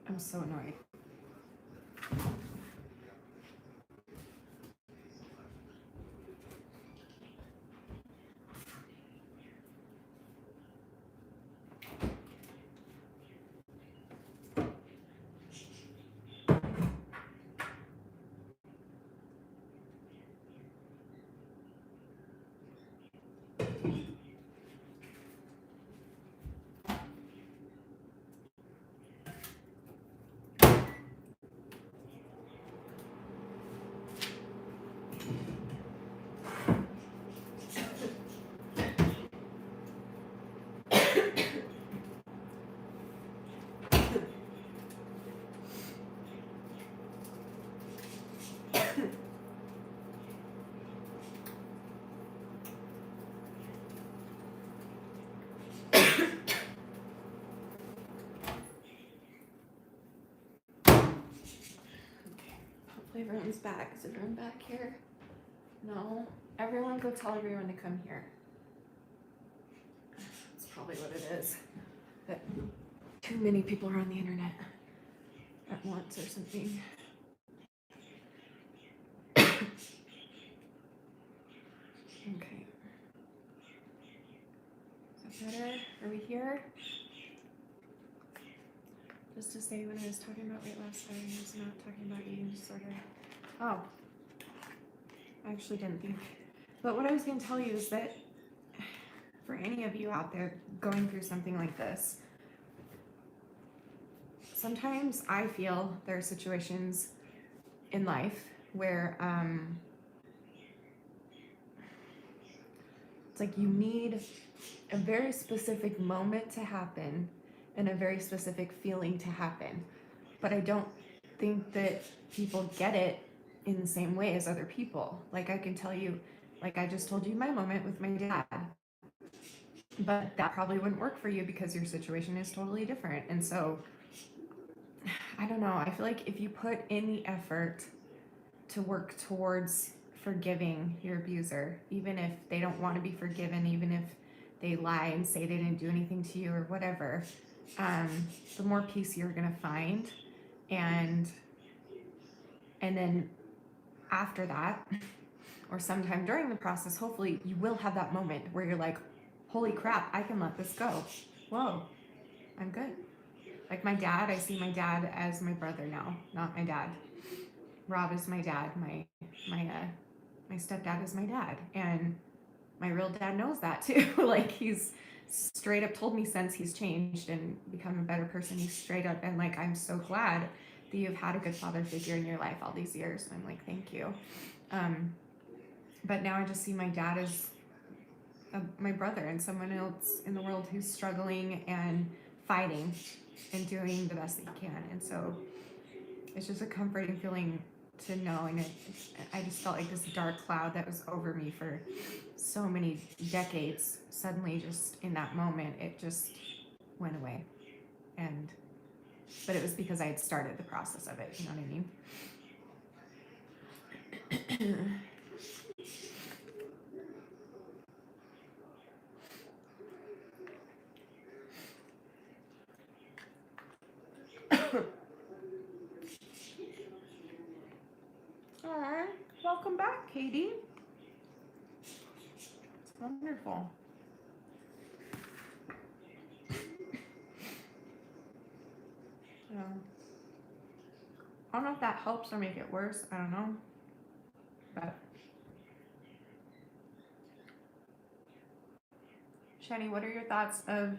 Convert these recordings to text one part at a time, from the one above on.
I'm so annoyed. Hopefully everyone's back. Is everyone back here? No. Everyone go tell everyone to come here. That's probably what it is. That too many people are on the internet at once or something. Okay. Is that better? Are we here? Just to say, when I was talking about weight loss, I was not talking about eating disorder. Oh. I actually didn't think. But what I was going to tell you is that for any of you out there going through something like this, sometimes I feel there are situations in life where it's like you need a very specific moment to happen and a very specific feeling to happen. But I don't think that people get it in the same way as other people. Like I can tell you, like I just told you my moment with my dad, but that probably wouldn't work for you because your situation is totally different. And so I don't know. I feel like if you put in the effort to work towards forgiving your abuser, even if they don't want to be forgiven, even if they lie and say they didn't do anything to you or whatever, the more peace you're gonna find. And then after that, or sometime during the process, hopefully you will have that moment where you're like, holy crap, I can let this go. Whoa, I'm good. Like my dad, I see my dad as my brother now, not my dad. Rob is my dad. My stepdad is my dad, and my real dad knows that too. Like he's straight up told me since he's changed and become a better person, he's straight up and like, I'm so glad that you've had a good father figure in your life all these years. And I'm like, thank you. But now I just see my dad as my brother and someone else in the world who's struggling and fighting and doing the best that he can. And so it's just a comforting feeling to know. And I just felt like this dark cloud that was over me for so many decades, suddenly just in that moment, it just went away. But it was because I had started the process of it, you know what I mean? All right, welcome back, Katie. It's wonderful. I don't know if that helps or make it worse. I don't know. But Shanny, what are your thoughts of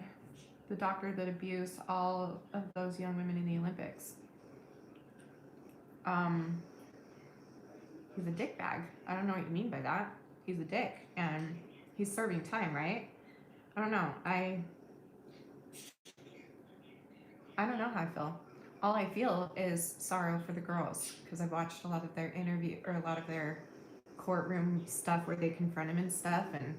the doctor that abused all of those young women in the Olympics? He's a dick bag. I don't know what you mean by that. He's a dick, and he's serving time, right? I don't know. I don't know how I feel. All I feel is sorrow for the girls because I've watched a lot of their interview or a lot of their courtroom stuff where they confront him and stuff, and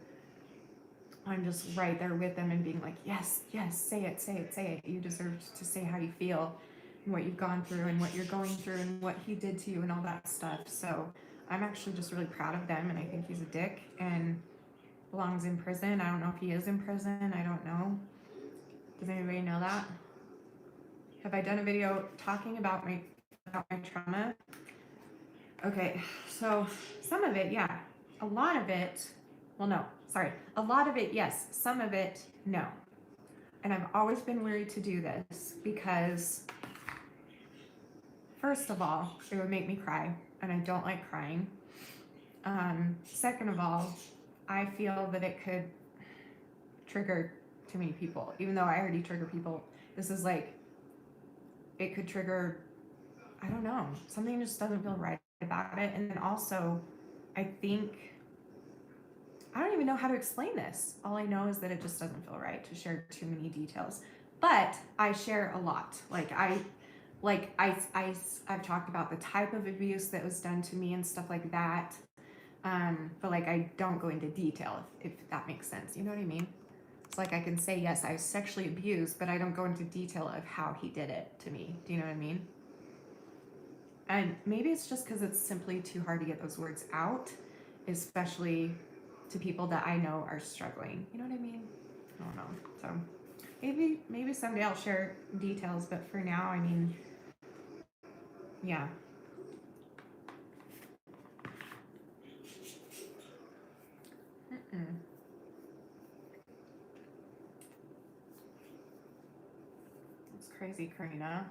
I'm just right there with them and being like, yes, say it, say it, say it. You deserve to say how you feel and what you've gone through and what you're going through and what he did to you and all that stuff. So I'm actually just really proud of them, and I think he's a dick and belongs in prison. I don't know if he is in prison. I don't know. Does anybody know that? Have I done a video talking about my trauma? Okay, so some of it, yeah. A lot of it, well, no, sorry. A lot of it, yes. Some of it, no. And I've always been wary to do this because, first of all, it would make me cry, and I don't like crying. Second of all, I feel that it could trigger too many people, even though I already trigger people. This is like, it could trigger, I don't know, something just doesn't feel right about it. And then also, I think, I don't even know how to explain this. All I know is that it just doesn't feel right to share too many details. But I share a lot. I've talked about the type of abuse that was done to me and stuff like that. But like, I don't go into detail, if that makes sense. You know what I mean? It's like I can say, yes, I was sexually abused, but I don't go into detail of how he did it to me. Do you know what I mean? And maybe it's just because it's simply too hard to get those words out, especially to people that I know are struggling. You know what I mean? I don't know. So maybe someday I'll share details, but for now, I mean, yeah. It's crazy, Karina.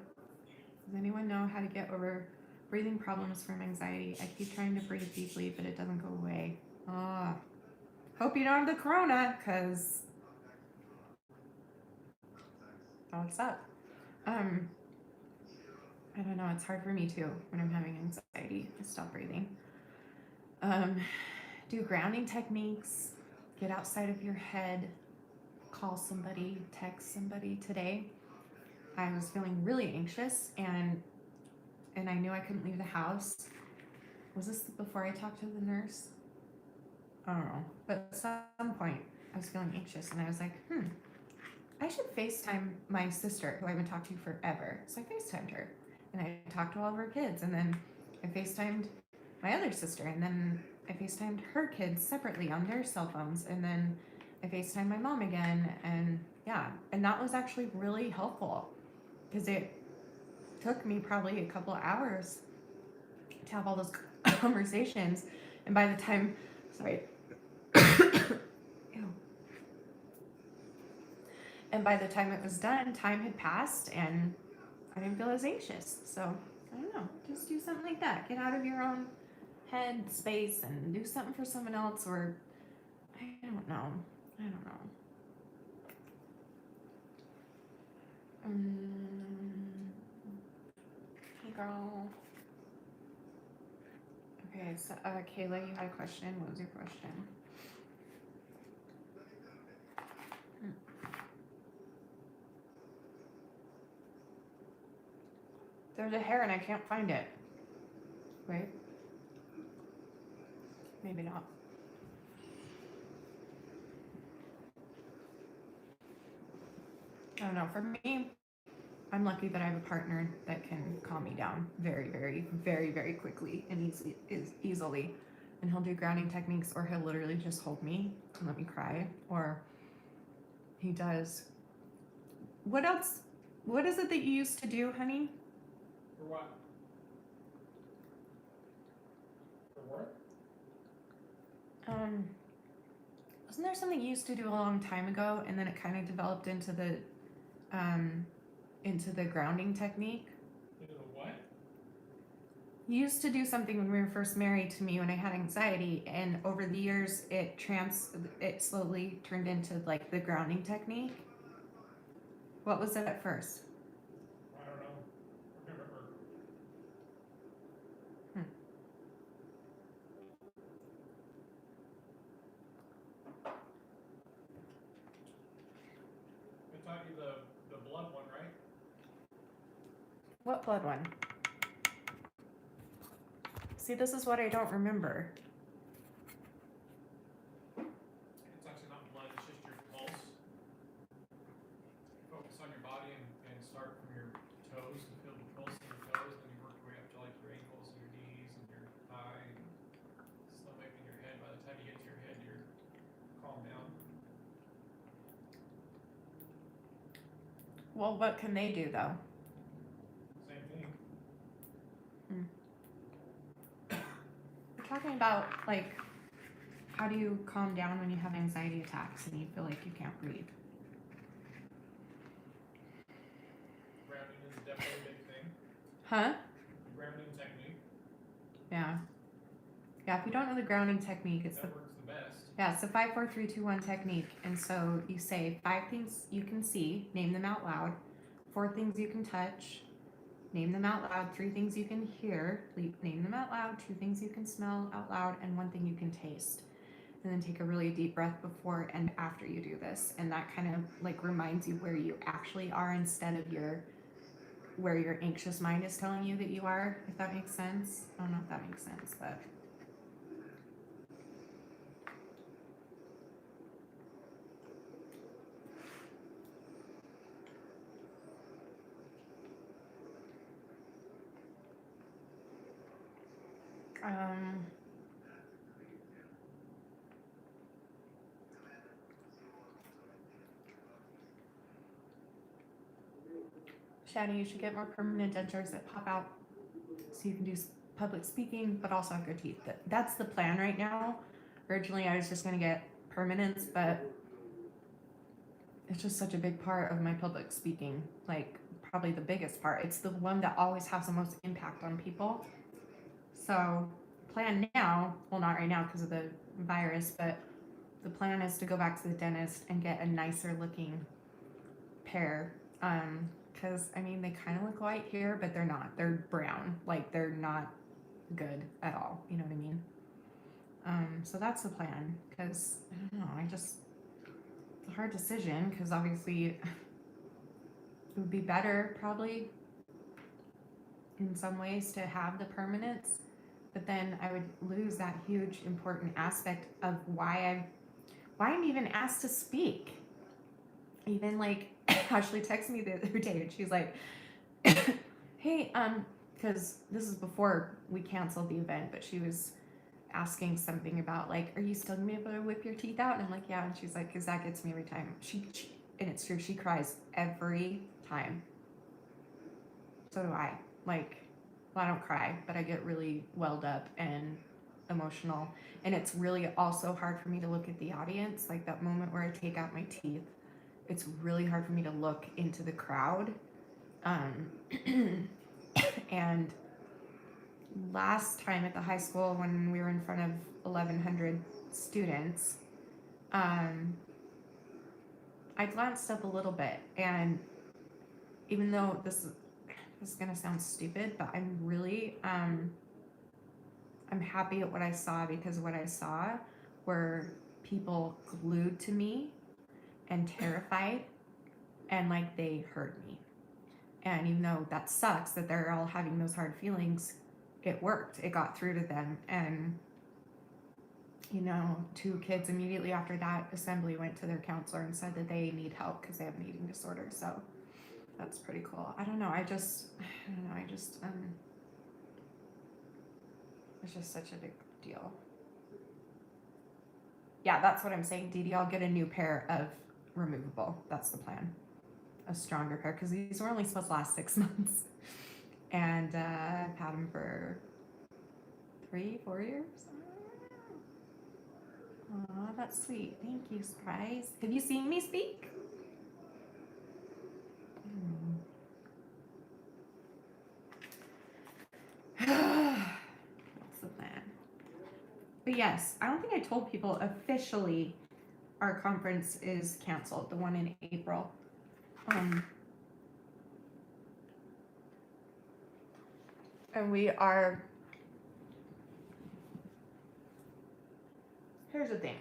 Does anyone know how to get over breathing problems from anxiety? I keep trying to breathe deeply, but it doesn't go away. Hope you don't have the corona, because what's up? I don't know. It's hard for me too when I'm having anxiety. I stop breathing. Do grounding techniques. Get outside of your head. Call somebody. Text somebody. Today, I was feeling really anxious, and I knew I couldn't leave the house. Was this before I talked to the nurse? I don't know. But at some point, I was feeling anxious, and I was like, I should FaceTime my sister, who I haven't talked to forever. So I FaceTimed her, and I talked to all of her kids, and then I FaceTimed my other sister, and then I FaceTimed her kids separately on their cell phones, and then I FaceTimed my mom again, and yeah, and that was actually really helpful because it took me probably a couple of hours to have all those conversations, and by the time, sorry, ew. And by the time it was done, time had passed, and I didn't feel as anxious. So I don't know, just do something like that. Get out of your own head space and do something for someone else, or I don't know. Hey girl. Okay, so Kayla, you had a question. What was your question? There's a hair and I can't find it. Wait. Maybe not. I don't know. For me, I'm lucky that I have a partner that can calm me down very, very, very, very quickly and easily. And he'll do grounding techniques, or he'll literally just hold me and let me cry, or he does. What else? What is it that you used to do, honey? For what? For work? Wasn't there something you used to do a long time ago, and then it kind of developed into the grounding technique? Into the what? You used to do something when we were first married to me when I had anxiety, and over the years it slowly turned into like the grounding technique. What was it at first? I don't know. I can't remember. I taught you the blood one, right? What blood one? See, this is what I don't remember. It's actually not blood, it's just your pulse. Focus on your body and start from your toes and feel the pulse in your toes, and then you work your way up to like your ankles and your knees and your thigh and stomach and your head. By the time you get to your head, you're calmed down. Well, what can they do though? talking about, like, how do you calm down when you have anxiety attacks and you feel like you can't breathe? Grounding is definitely a big thing. Huh? Grounding technique. Yeah. Yeah, if you don't know the grounding technique, it's That works the best. yeah, it's the 5, 4, 3, 2, 1 technique. And so you say 5 things you can see, name them out loud. 4 things you can touch, name them out loud. 3 things you can hear, name them out loud. 2 things you can smell out loud, and 1 thing you can taste. And then take a really deep breath before and after you do this. And that kind of like reminds you where you actually are instead of where your anxious mind is telling you that you are, if that makes sense. I don't know if that makes sense, but Shanny, you should get more permanent dentures that pop out so you can do public speaking, but also have good teeth. That's the plan right now. Originally, I was just going to get permanents, but it's just such a big part of my public speaking, like probably the biggest part. It's the one that always has the most impact on people. So, plan now, well, not right now because of the virus, but the plan is to go back to the dentist and get a nicer looking pair. Because I mean, they kind of look white here, but they're not. They're brown. Like, they're not good at all. You know what I mean? So that's the plan. Because I don't know. It's a hard decision. Because obviously, it would be better probably in some ways to have the permanence, but then I would lose that huge important aspect of why I'm even asked to speak. Even like Ashley texted me the other day and she's like, hey, because this is before we canceled the event, but she was asking something about like, are you still gonna be able to whip your teeth out? And I'm like, yeah. And she's like, because that gets me every time. She and it's true, she cries every time. So do I. Like, well, I don't cry, but I get really welled up and emotional. And it's really also hard for me to look at the audience, like that moment where I take out my teeth. It's really hard for me to look into the crowd. And last time at the high school when we were in front of 1,100 students, I glanced up a little bit, and even though this is gonna sound stupid, but I'm really I'm happy at what I saw, because what I saw were people glued to me and terrified, and like they heard me. And even though that sucks that they're all having those hard feelings, it worked. It got through to them. And, you know, 2 kids immediately after that assembly went to their counselor and said that they need help because they have an eating disorder. So that's pretty cool. I don't know. It's just such a big deal. Yeah, that's what I'm saying, Dee Dee. I'll get a new pair of removable. That's the plan. A stronger pair, because these were only supposed to last 6 months. And I've had them for 3, 4 years. Aw, that's sweet. Thank you, Surprise. Have you seen me speak? What's the plan? But yes, I don't think I told people officially our conference is canceled, the one in April. And we are, here's the thing.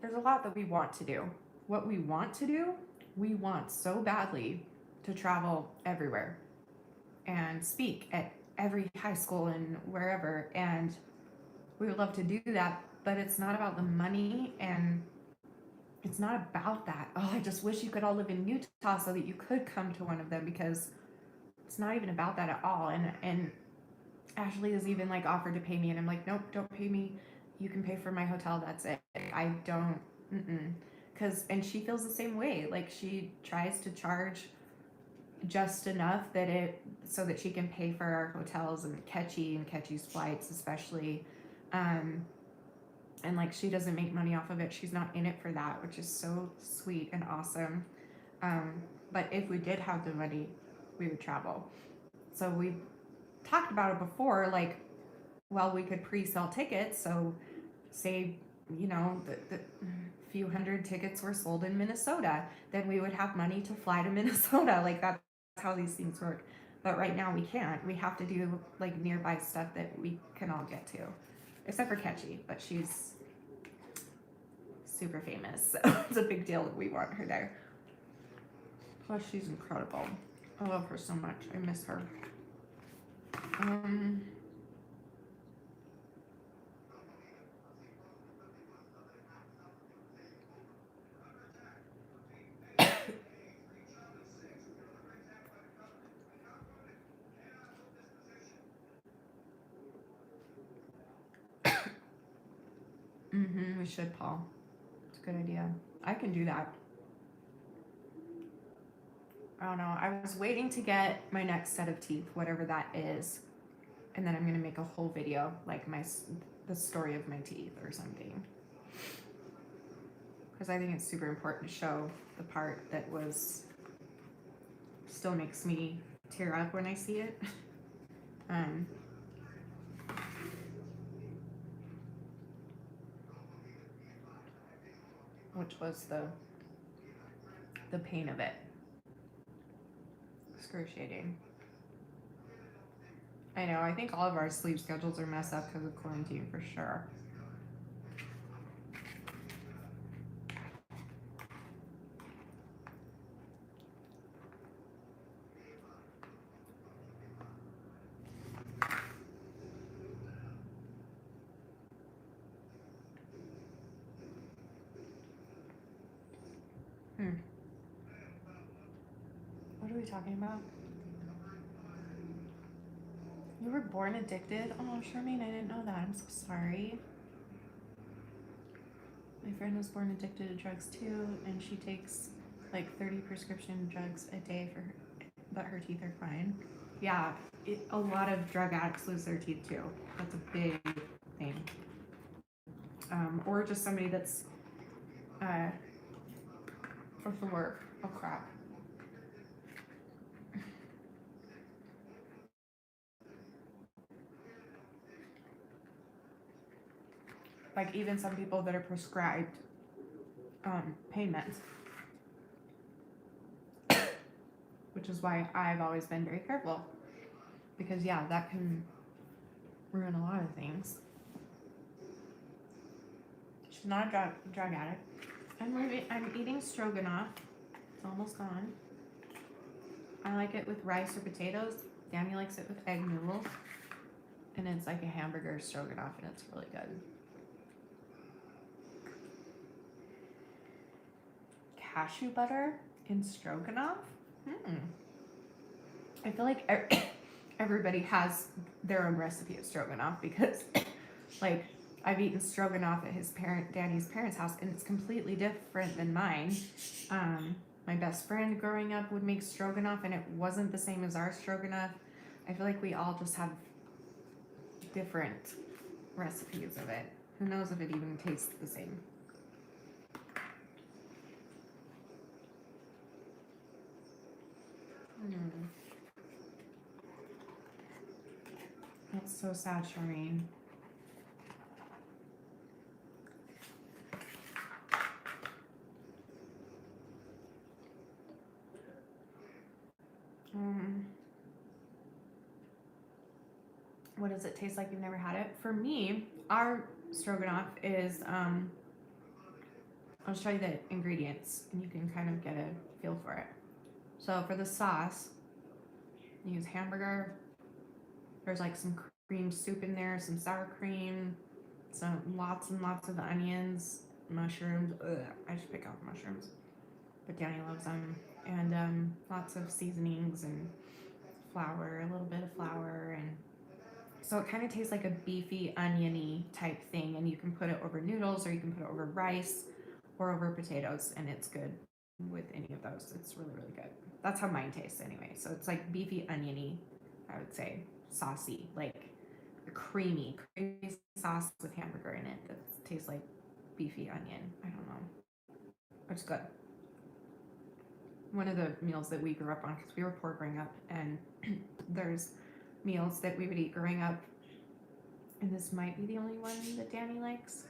There's a lot that we want to do. What we want to do, we want so badly to travel everywhere and speak at every high school and wherever. And we would love to do that, but it's not about the money, and it's not about that. Oh, I just wish you could all live in Utah so that you could come to one of them, because it's not even about that at all. And Ashley has even like offered to pay me, and I'm like, nope, don't pay me. You can pay for my hotel. That's it. I don't, and she feels the same way. Like, she tries to charge just enough that so that she can pay for our hotels and Ketchy's flights, especially. And like, she doesn't make money off of it. She's not in it for that, which is so sweet and awesome. But if we did have the money, we would travel. So we talked about it before, like, well, we could pre-sell tickets. So say, the few hundred tickets were sold in Minnesota, then we would have money to fly to Minnesota. Like, that's how these things work. But right now we can't. We have to do like nearby stuff that we can all get to, except for Ketchy, but she's super famous, so it's a big deal that we want her there. Plus, she's incredible. I love her so much. I miss her. We should, Paul. It's a good idea. I can do that. I don't know. I was waiting to get my next set of teeth, whatever that is, and then I'm gonna make a whole video, like the story of my teeth or something, because I think it's super important to show the part that still makes me tear up when I see it. Which was the pain of it. Excruciating. I know, I think all of our sleep schedules are messed up because of quarantine for sure. What are we talking about? You were born addicted? Oh, Charmaine, I didn't know that. I'm so sorry. My friend was born addicted to drugs too, and she takes like 30 prescription drugs a day for her, but her teeth are fine. Yeah, a lot of drug addicts lose their teeth too. That's a big thing. Or just somebody that's, what's the word? Oh crap. Like even some people that are prescribed pain meds, which is why I've always been very careful, because yeah, that can ruin a lot of things. She's not a drug addict. I'm eating stroganoff. It's almost gone. I like it with rice or potatoes. Danny likes it with egg noodles, and it's like a hamburger stroganoff, and it's really good. Cashew butter in stroganoff? I feel like everybody has their own recipe of stroganoff, because like I've eaten stroganoff at Danny's parents' house, and it's completely different than mine. My best friend growing up would make stroganoff, and it wasn't the same as our stroganoff. I feel like we all just have different recipes of it. Who knows if it even tastes the same? That's so sad, Charmaine. What does it taste like? You've never had it? For me, our stroganoff is, I'll just show you the ingredients and you can kind of get a feel for it. So for the sauce, you use hamburger. There's like some cream soup in there, some sour cream, some lots and lots of onions, mushrooms. I just pick out mushrooms, but Danny loves them. And lots of seasonings and flour, a little bit of flour, and so it kind of tastes like a beefy, oniony type thing, and you can put it over noodles or you can put it over rice or over potatoes, and it's good. with any of those. It's really, really good. That's how mine tastes anyway. So it's like beefy, oniony, I would say, saucy, like a creamy sauce with hamburger in it that tastes like beefy onion. I don't know. It's good. One of the meals that we grew up on, because we were poor growing up, and there's meals that we would eat growing up, and this might be the only one that Danny likes.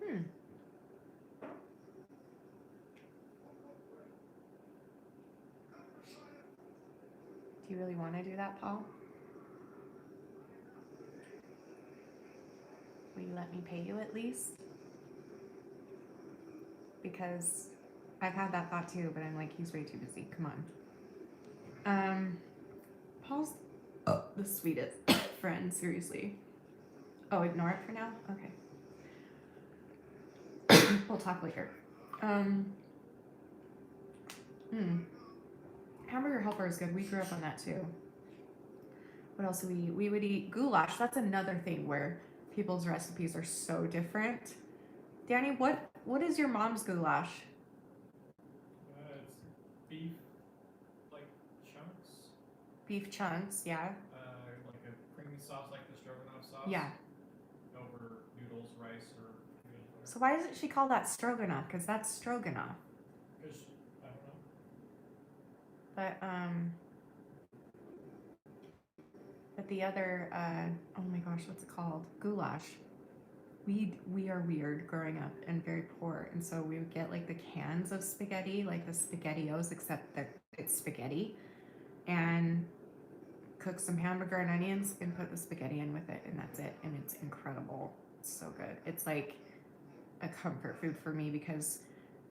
Hmm. Do you really want to do that, Paul? Will you let me pay you at least? Because I've had that thought too, but I'm like, he's way too busy. Come on. Paul's the sweetest friend, seriously. Oh, ignore it for now? Okay. We'll talk later. Hamburger helper is good. We grew up on that too. What else do we eat? We would eat goulash. That's another thing where people's recipes are so different. Danny, what is your mom's goulash? It's beef, like chunks. Beef chunks, yeah. Like a creamy sauce, like the stroganoff sauce. Yeah. Over noodles, rice, or potatoes. So why doesn't she call that stroganoff? Because that's stroganoff. Because I don't know. But the other, oh my gosh, what's it called? Goulash. We are weird growing up and very poor, and so we would get like the cans of spaghetti, like the SpaghettiOs, except that it's spaghetti, and cook some hamburger and onions and put the spaghetti in with it, and that's it. And it's incredible. It's so good. It's like a comfort food for me because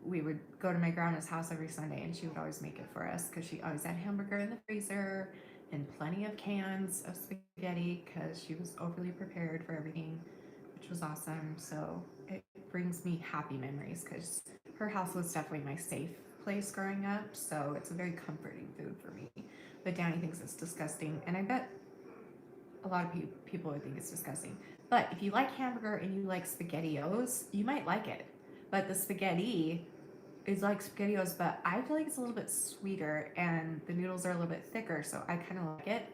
we would go to my grandma's house every Sunday and she would always make it for us because she always had hamburger in the freezer and plenty of cans of spaghetti because she was overly prepared for everything, which was awesome. So it brings me happy memories because her house was definitely my safe place growing up. So it's a very comforting food for me. But Danny thinks it's disgusting, and I bet a lot of people would think it's disgusting. But if you like hamburger and you like SpaghettiOs, you might like it. But the spaghetti is like SpaghettiOs, but I feel like it's a little bit sweeter and the noodles are a little bit thicker, so I kind of like it.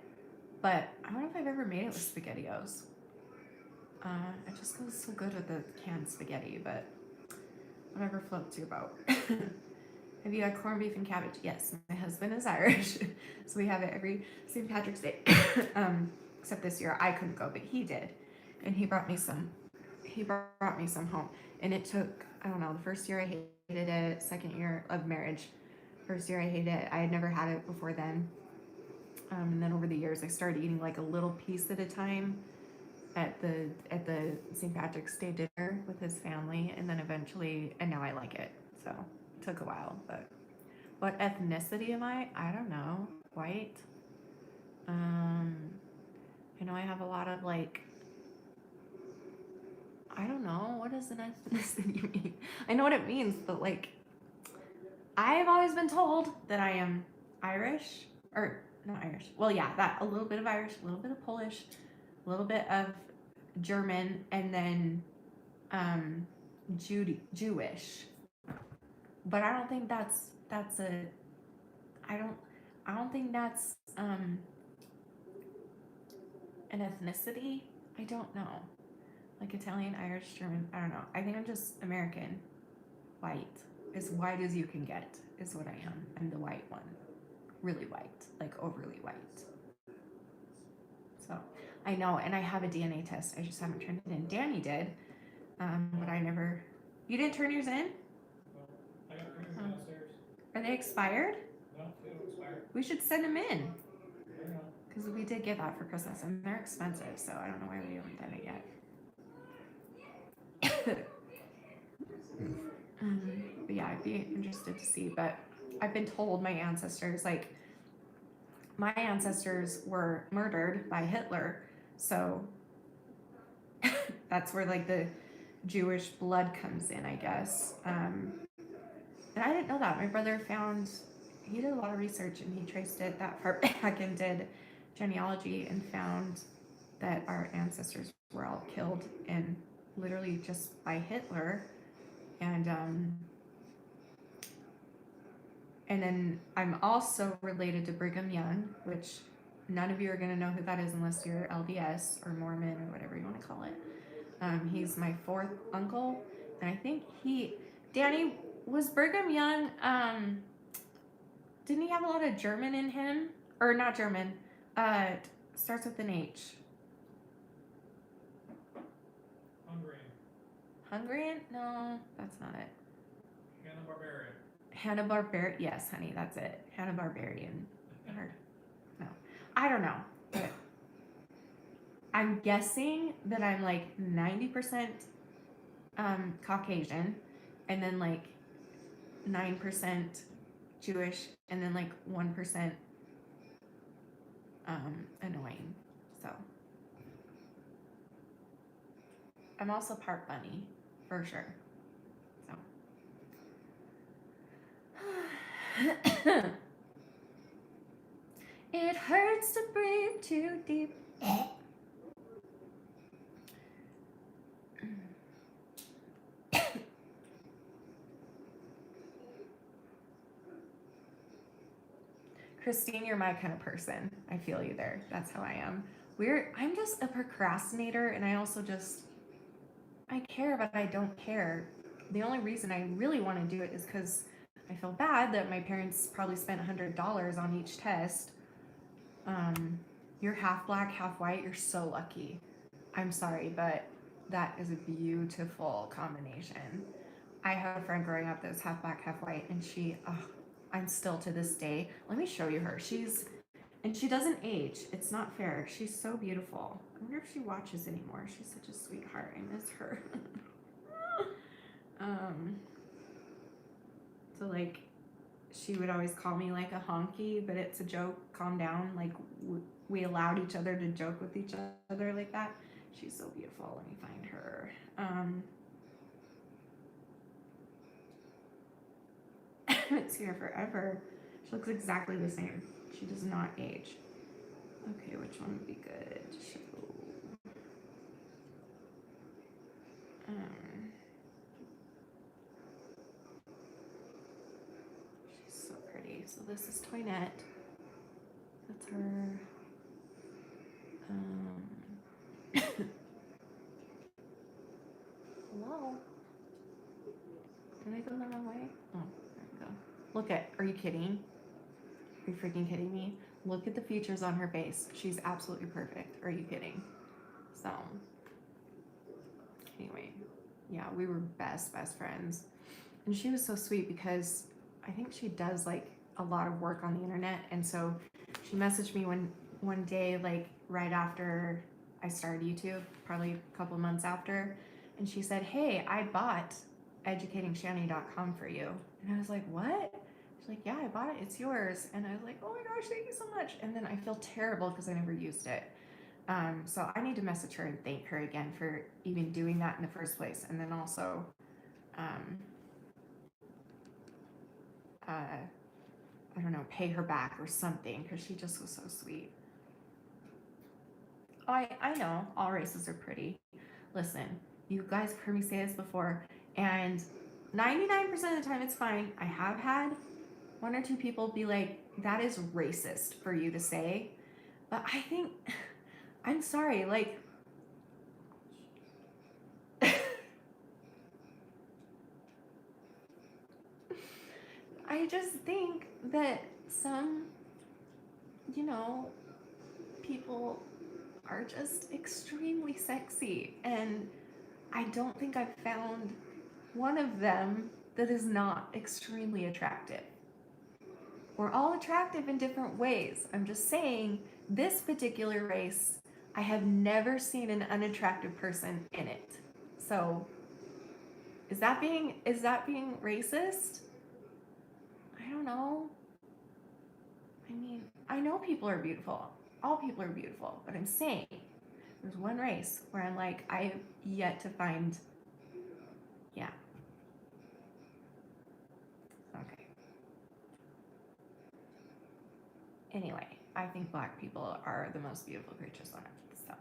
But I don't know if I've ever made it with SpaghettiOs. It just goes so good with the canned spaghetti, but whatever floats your boat. Have you had corned beef and cabbage? Yes, my husband is Irish, so we have it every St. Patrick's Day. Except this year I couldn't go, but he did, and he brought me some. He brought me some home, and it took, I don't know, the first year I hated it, second year of marriage, first year I hated it. I had never had it before then, and then over the years I started eating like a little piece at a time at the St. Patrick's Day dinner with his family, and then eventually, and now I like it. So it took a while, but what ethnicity am I? I don't know. White. I know I have a lot of like, I don't know, what does an ethnicity mean? I know what it means, but like, I've always been told that I am Irish, or not Irish. Well, yeah, that a little bit of Irish, a little bit of Polish, a little bit of German, and then Jewish. But I don't think that's a. I don't think that's an ethnicity. I don't know. Like Italian, Irish, German. I don't know. I think I'm just American. White. As white as you can get is what I am. I'm the white one. Really white. Like overly white. So I know, and I have a DNA test. I just haven't turned it in. Danny did, but I never. You didn't turn yours in? No, I got yours downstairs. Are they expired? No, they don't expire. We should send them in. They're not. Because we did get that for Christmas, and they're expensive, so I don't know why we haven't done it yet. But yeah, I'd be interested to see. But I've been told my ancestors were murdered by Hitler, so that's where like the Jewish blood comes in, I guess. And I didn't know that. My brother found he did a lot of research and he traced it that far back and did genealogy and found that our ancestors were all killed and literally just by Hitler. And then I'm also related to Brigham Young, which none of you are going to know who that is unless you're LDS or Mormon or whatever you want to call it. He's my fourth uncle, and I think Danny, was Brigham Young, didn't he have a lot of German in him? Or not German, starts with an H. Hungarian? No, that's not it. Hanna-Barbera, yes, honey, that's it. Hanna-Barbarian. No, I don't know, but I'm guessing that I'm like 90% Caucasian, and then like 9% Jewish, and then like 1% annoying. So I'm also part bunny, for sure. So it hurts to breathe too deep. Christine, you're my kind of person. I feel you there. That's how I am. I'm just a procrastinator, and I also I care, but I don't care. The only reason I really want to do it is because I feel bad that my parents probably spent $100 on each test. You're half black, half white. You're so lucky. I'm sorry, but that is a beautiful combination. I had a friend growing up that was half black, half white, and I'm still to this day. Let me show you her. And she doesn't age. It's not fair. She's so beautiful. I wonder if she watches anymore. She's such a sweetheart. I miss her. So like, she would always call me like a honky, but it's a joke. Calm down. Like we allowed each other to joke with each other like that. She's so beautiful. Let me find her. I haven't seen her forever. She looks exactly the same. She does not age. Okay, which one would be good to show? She's so pretty. So this is Toinette. That's her. Hello? Did I go the wrong way? Oh, there we go. Look are you kidding? Are you freaking kidding me? Look at the features on her face. She's absolutely perfect. Are you kidding? So, anyway, yeah, we were best friends. And she was so sweet because I think she does like a lot of work on the internet. And so she messaged me one day, like right after I started YouTube, probably a couple months after. And she said, hey, I bought educatingshanny.com for you. And I was like, what? She's like, yeah, I bought it. It's yours. And I was like, oh my gosh, thank you so much. And then I feel terrible because I never used it. So I need to message her and thank her again for even doing that in the first place. And then also, I don't know, pay her back or something because she just was so sweet. Oh, I know all races are pretty. Listen, you guys have heard me say this before, and 99% of the time it's fine. I have had one or two people be like, that is racist for you to say. But I think, I'm sorry, like, I just think that some, people are just extremely sexy. And I don't think I've found one of them that is not extremely attractive. We're all attractive in different ways. I'm just saying, this particular race, I have never seen an unattractive person in it. So, is that being racist? I don't know. I mean, I know people are beautiful. All people are beautiful, but I'm saying there's one race where I'm like, I have yet to find. Yeah. Okay. most beautiful creatures on earth. So,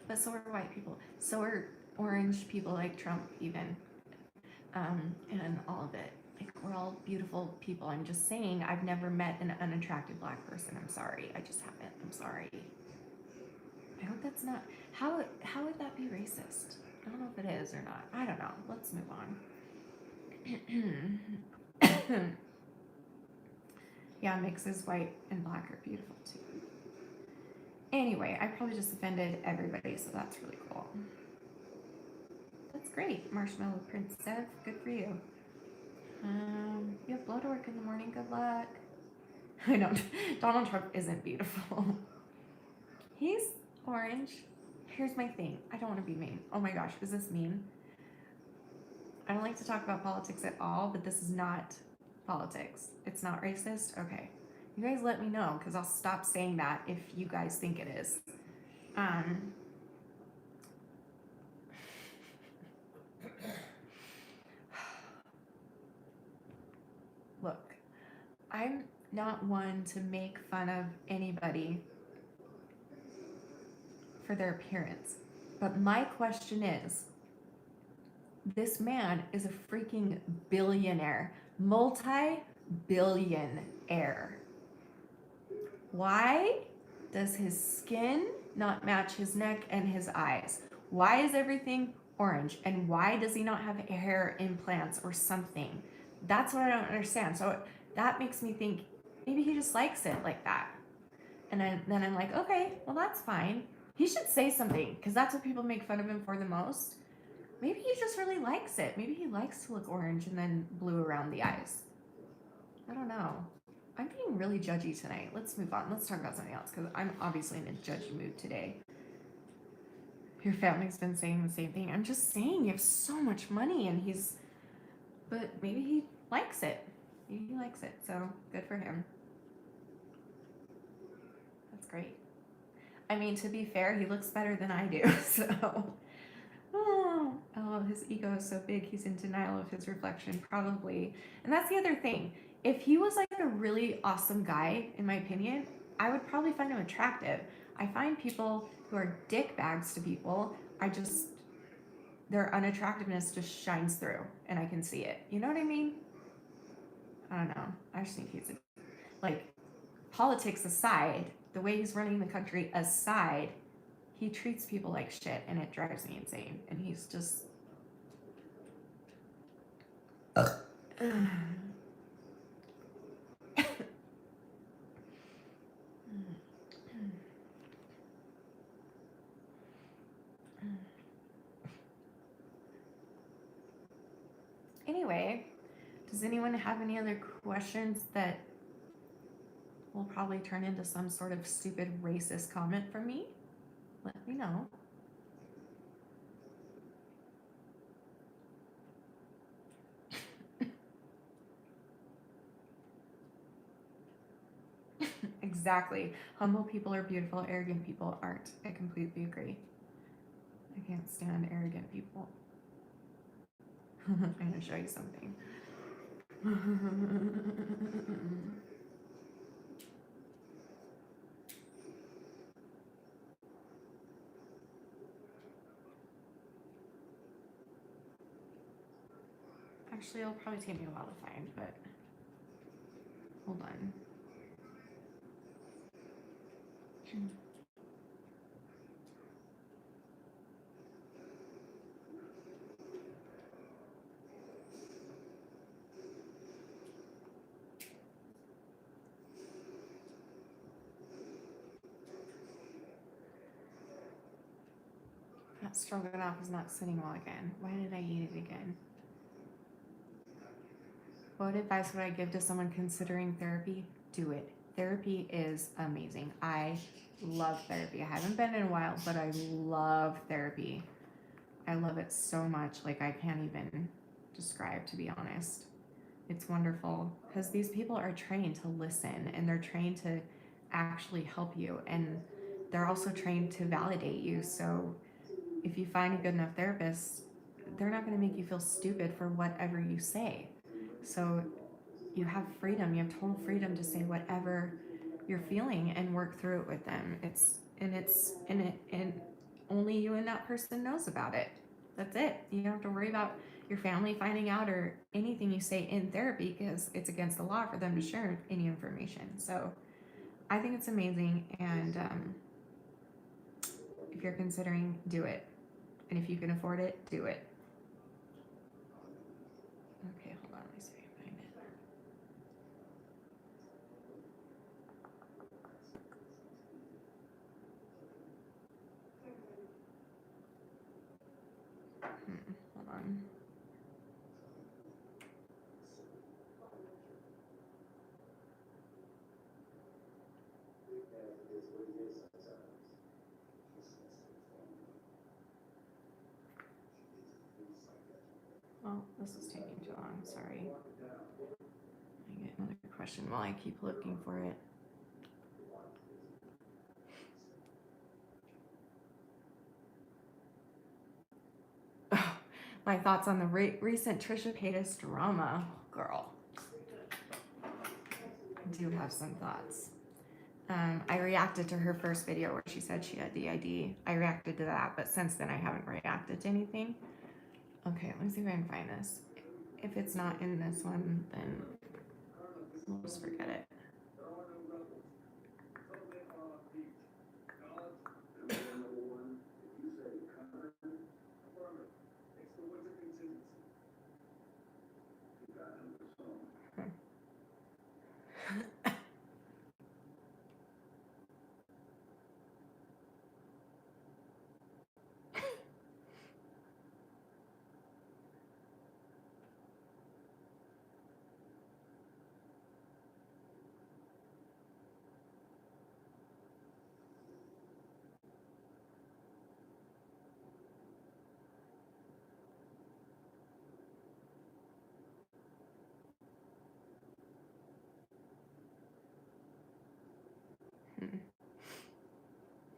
but so are white people. So are orange people like Trump, even, and all of it. Like, we're all beautiful people. I'm just saying, I've never met an unattractive black person. I'm sorry. I just haven't. I'm sorry. I hope that's not. How would that be racist? I don't know if it is or not. I don't know. Let's move on. Yeah, mixes white and black are beautiful too. Anyway, I probably just offended everybody, so that's really cool. That's great, Marshmallow Prince Sev. Good for you. You have blood work in the morning. Good luck. I know Donald Trump isn't beautiful. He's orange. Here's my thing. I don't want to be mean. Oh my gosh, is this mean? I don't like to talk about politics at all, but this is not politics. It's not racist. Okay. You guys let me know, because I'll stop saying that if you guys think it is. Look, I'm not one to make fun of anybody for their appearance. But my question is, this man is a freaking billionaire, multi-billionaire. Why does his skin not match his neck and his eyes? Why is everything orange? And why does he not have hair implants or something? That's what I don't understand. So that makes me think maybe he just likes it like that. And then I'm like, okay, well, that's fine. He should say something, because that's what people make fun of him for the most. Maybe he just really likes it. Maybe he likes to look orange and then blue around the eyes. I don't know. I'm being really judgy tonight. Let's move on. Let's talk about something else, because I'm obviously in a judgy mood today. Your family's been saying the same thing. I'm just saying, you have so much money, and but maybe he likes it. Maybe he likes it, so good for him. That's great. I mean, to be fair, he looks better than I do, so. Oh, his ego is so big, he's in denial of his reflection, probably. And that's the other thing. If he was like a really awesome guy, in my opinion, I would probably find him attractive. I find people who are dick bags to people, their unattractiveness just shines through, and I can see it. You know what I mean? I don't know. I just think he's politics aside, the way he's running the country aside, he treats people like shit, and it drives me insane. And he's just. Anyway, does anyone have any other questions that will probably turn into some sort of stupid racist comment from me? Let me know. Exactly. Humble people are beautiful, arrogant people aren't. I completely agree. I can't stand arrogant people. I'm gonna show you something. Actually, it'll probably take me a while to find, but hold on. That stroganoff is not sitting well again. Why did I eat it again? What advice would I give to someone considering therapy? Do it. Therapy is amazing. I love therapy. I haven't been in a while, but I love therapy. I love it so much. Like, I can't even describe, to be honest. It's wonderful because these people are trained to listen, and they're trained to actually help you, and they're also trained to validate you. So if you find a good enough therapist, they're not going to make you feel stupid for whatever you say. So you have freedom. You have total freedom to say whatever you're feeling and work through it with them. It's and only you and that person knows about it. That's it. You don't have to worry about your family finding out or anything you say in therapy because it's against the law for them to share any information. So I think it's amazing, and if you're considering, do it. And if you can afford it, do it. Okay, hold on, let me see if I can find it. Hold on. Oh, this is taking too long. Sorry. I get another question while I keep looking for it. Oh, my thoughts on the recent Trisha Paytas drama. Girl, I do have some thoughts. I reacted to her first video where she said she had DID. I reacted to that, but since then I haven't reacted to anything. Okay, let me see if I can find this. If it's not in this one, then we'll just forget it.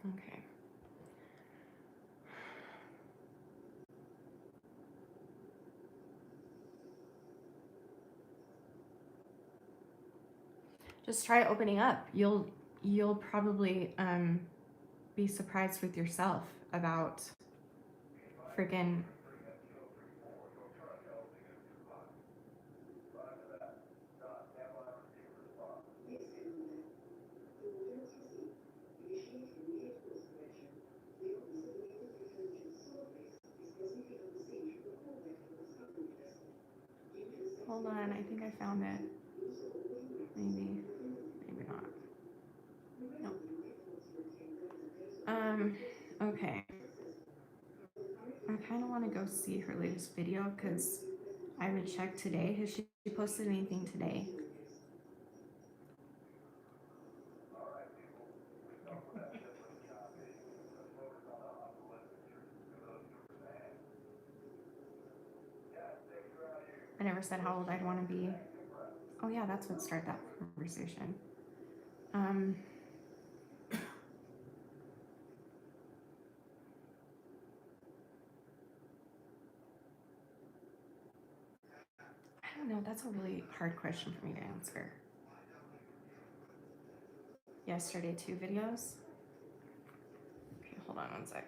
Okay. Just try opening up. You'll probably be surprised with yourself about freaking. Hold on, I think I found it. Maybe not. Nope. Okay. I kind of want to go see her latest video because I would check today. Has she posted anything today? I never said how old I'd want to be. Oh yeah, that's what started that conversation. I don't know. That's a really hard question for me to answer. Yesterday, 2 videos. Okay, hold on one sec.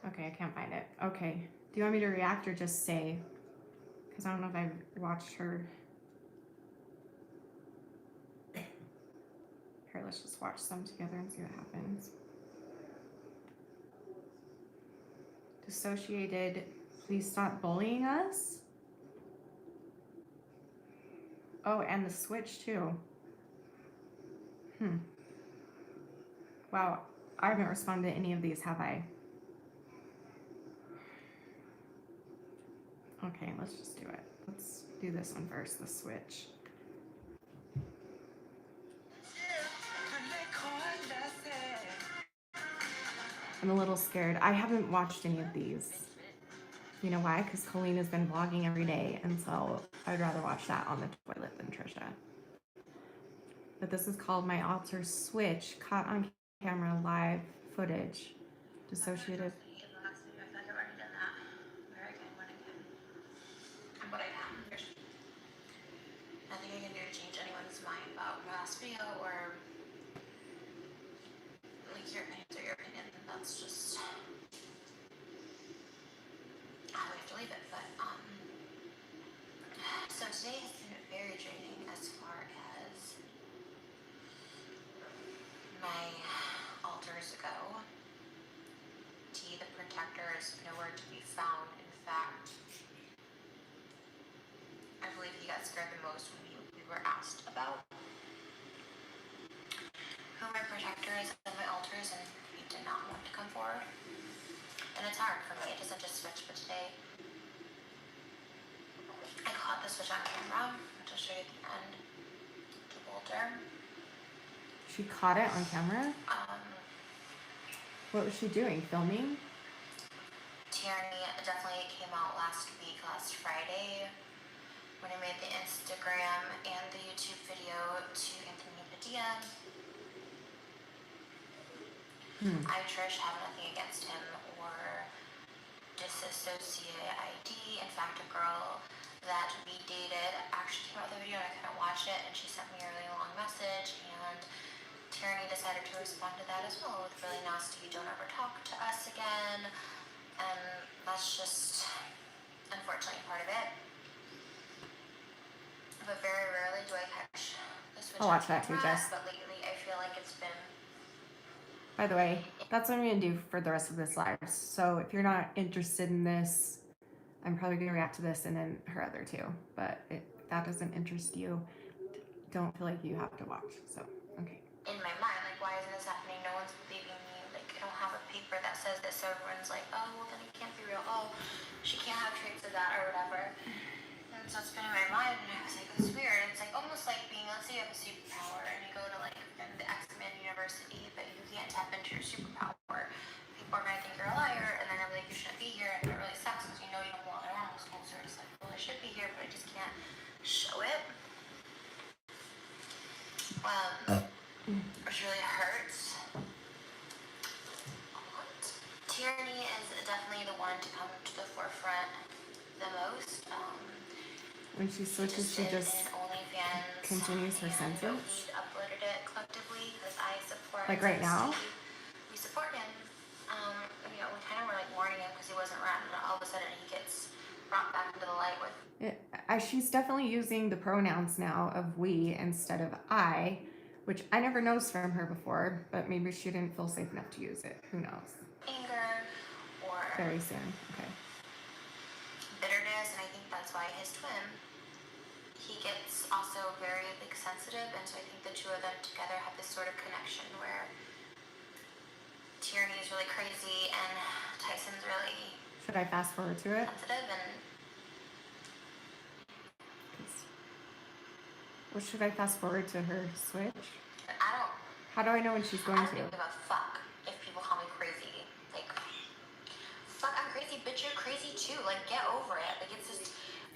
Okay, I can't find it. Okay. Do you want me to react or just say? Because I don't know if I've watched her. Here, let's just watch some together and see what happens. Dissociated, please stop bullying us. Oh, and the switch too. Wow, I haven't responded to any of these, have I? Okay, let's just do it. Let's do this one first, the switch. I'm a little scared. I haven't watched any of these. You know why? Because Colleen has been vlogging every day, and so I'd rather watch that on the toilet than Trisha. But this is called My Alter Switch, caught on camera live footage. Dissociative. Nothing I can do to change anyone's mind about my last video or like your opinions or your opinion. That's just how we have to leave it. But so today has been very draining as far as my alters go. T, the protector, is nowhere to be found. In fact, I believe he got scared the most when we were asked about who my protector is and my alters, and he did not want to come forward. And it's hard for me. It doesn't just switch, but today I caught the switch on camera. I'll just show you at the end. To Boulder. She caught it on camera? What was she doing? Filming? Tyranny definitely came out last Friday, when I made the Instagram and the YouTube video to Anthony Padilla. I, Trish, have nothing against him or disassociate ID. In fact, a girl that we dated actually came out with the video and I couldn't watch it, and she sent me a really long message, and Tyranny decided to respond to that as well with really nasty, don't ever talk to us again, and that's just unfortunately part of it. But very rarely do I catch the switch I'll watch that too, Jess. but lately I feel like it's been... By the way, that's what I'm going to do for the rest of this live. So if you're not interested in this, I'm probably going to react to this and then her other two. But if that doesn't interest you, don't feel like you have to watch. So, okay. In my mind, like, why isn't this happening? No one's believing me. Like, I don't have a paper that says this, so everyone's like, oh, well, then it can't be real. Oh, she can't have traits of that or whatever. And so it's been in my mind, and I was like, it's weird. It's like almost like being, let's say you have a superpower, and you go to, like, the X-Men University, but you can't tap into your superpower. People are going to think you're a liar, and then they're like, you shouldn't be here, and it really sucks because you know you don't belong in normal school, so it's like, well, I should be here, but I just can't show it. Which really hurts. Tyranny is definitely the one to come to the forefront the most. When she switches, she just continues her sentence. We uploaded it collectively because I support. Like right now? We support him. We kind of were like warning him because he wasn't around, and all of a sudden he gets brought back into the light with. She's definitely using the pronouns now of we instead of I, which I never noticed from her before, but maybe she didn't feel safe enough to use it. Who knows? Anger or very soon. Okay. Bitterness, and I think that's why his twin, he gets also very like sensitive, and so I think the two of them together have this sort of connection where Tyranny is really crazy and Tyson's really Should I fast forward to it? sensitive. And what should I fast forward to her switch? I don't. How do I know when she's going I to? don't give a fuck if people call me crazy. Like, fuck, I'm crazy, bitch. You're crazy too. Like, get over it. Like, it's just.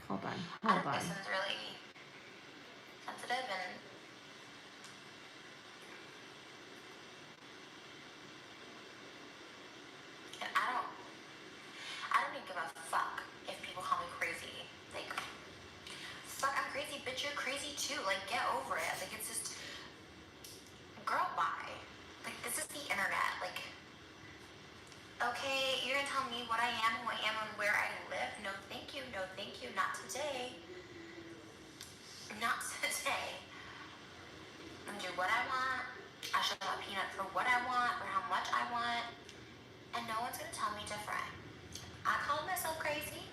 Hold on. Tyson's really sensitive and. And I don't even give a fuck if people call me crazy. Like, fuck, I'm crazy, bitch. You're crazy too. Like, get over it. Like, it's just. Girl, bye. Like, this is the internet. Like, okay, you're gonna tell me what I am, who I am, and where I live? No, thank you. No, thank you. Not today. Not today. I do what I want. I show up peanut for what I want, or how much I want, and no one's gonna tell me different. I call myself crazy.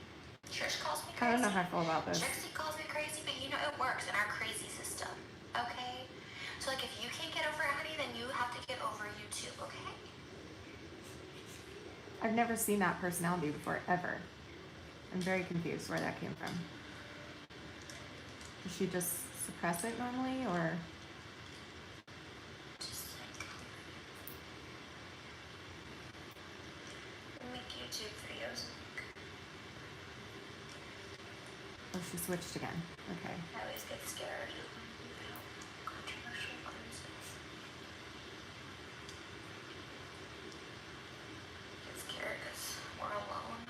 Trish calls me crazy. I don't know how I feel about this. Trixie calls me crazy, but you know it works in our crazy system. Okay? So, like, if you can't get over it, honey, then you have to get over you too, okay? I've never seen that personality before, ever. I'm very confused where that came from. Does she just suppress it normally, or? Just like... YouTube videos. Oh, she switched again. Okay. I always get scared about controversial ones. Get scared because we're alone.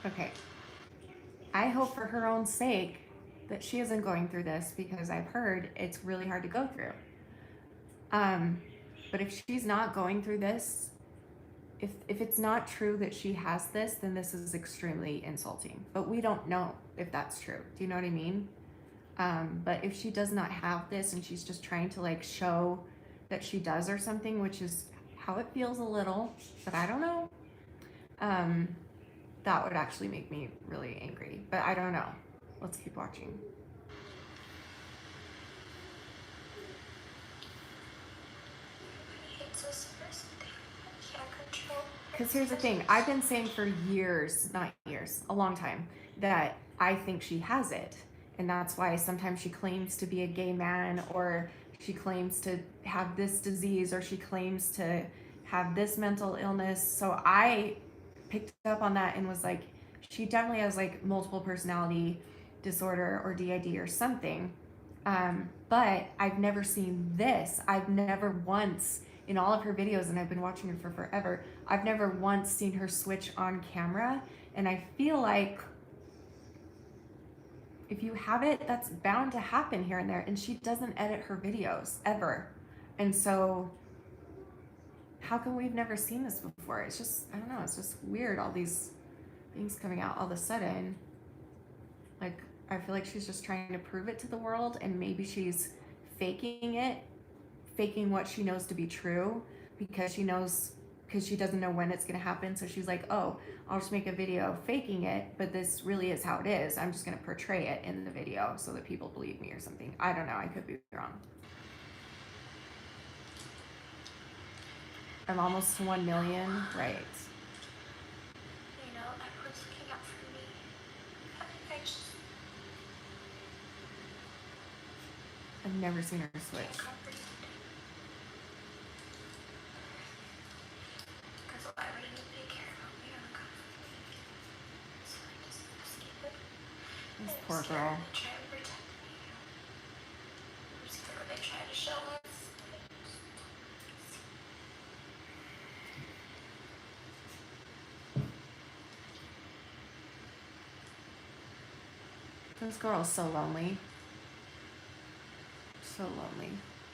Okay. I hope for her own sake that she isn't going through this, because I've heard it's really hard to go through. But if she's not going through this, if it's not true that she has this, then this is extremely insulting. But we don't know if that's true. Do you know what I mean? But if she does not have this and she's just trying to like show that she does or something, which is how it feels a little, but I don't know. That would actually make me really angry. But I don't know. Let's keep watching. Everybody hates us for something I can't control. Because here's the thing, I've been saying for years, not years, a long time, that I think she has it. And that's why sometimes she claims to be a gay man, or she claims to have this disease, or she claims to have this mental illness. So I picked up on that and was like, she definitely has like multiple personality disorder or DID or something. But I've never seen this. I've never once, in all of her videos, and I've been watching her for forever, I've never once seen her switch on camera. And I feel like if you have it, that's bound to happen here and there. And she doesn't edit her videos ever. And so how come we've never seen this before? It's just, I don't know, it's just weird, all these things coming out all of a sudden. Like, I feel like she's just trying to prove it to the world, and maybe she's faking it, faking what she knows to be true, because she doesn't know when it's gonna happen. So she's like, oh, I'll just make a video faking it, but this really is how it is. I'm just gonna portray it in the video so that people believe me or something. I don't know, I could be wrong. I'm almost to 1 million, right. You know, everyone's looking out for me. I just I've never seen her switch. can't comprehend it. Because why would anybody care about me or come for me? So I just escape it. This I'm poor scared girl. they try to protect me. I'm scared when they try to show us. This girl is so lonely. So lonely.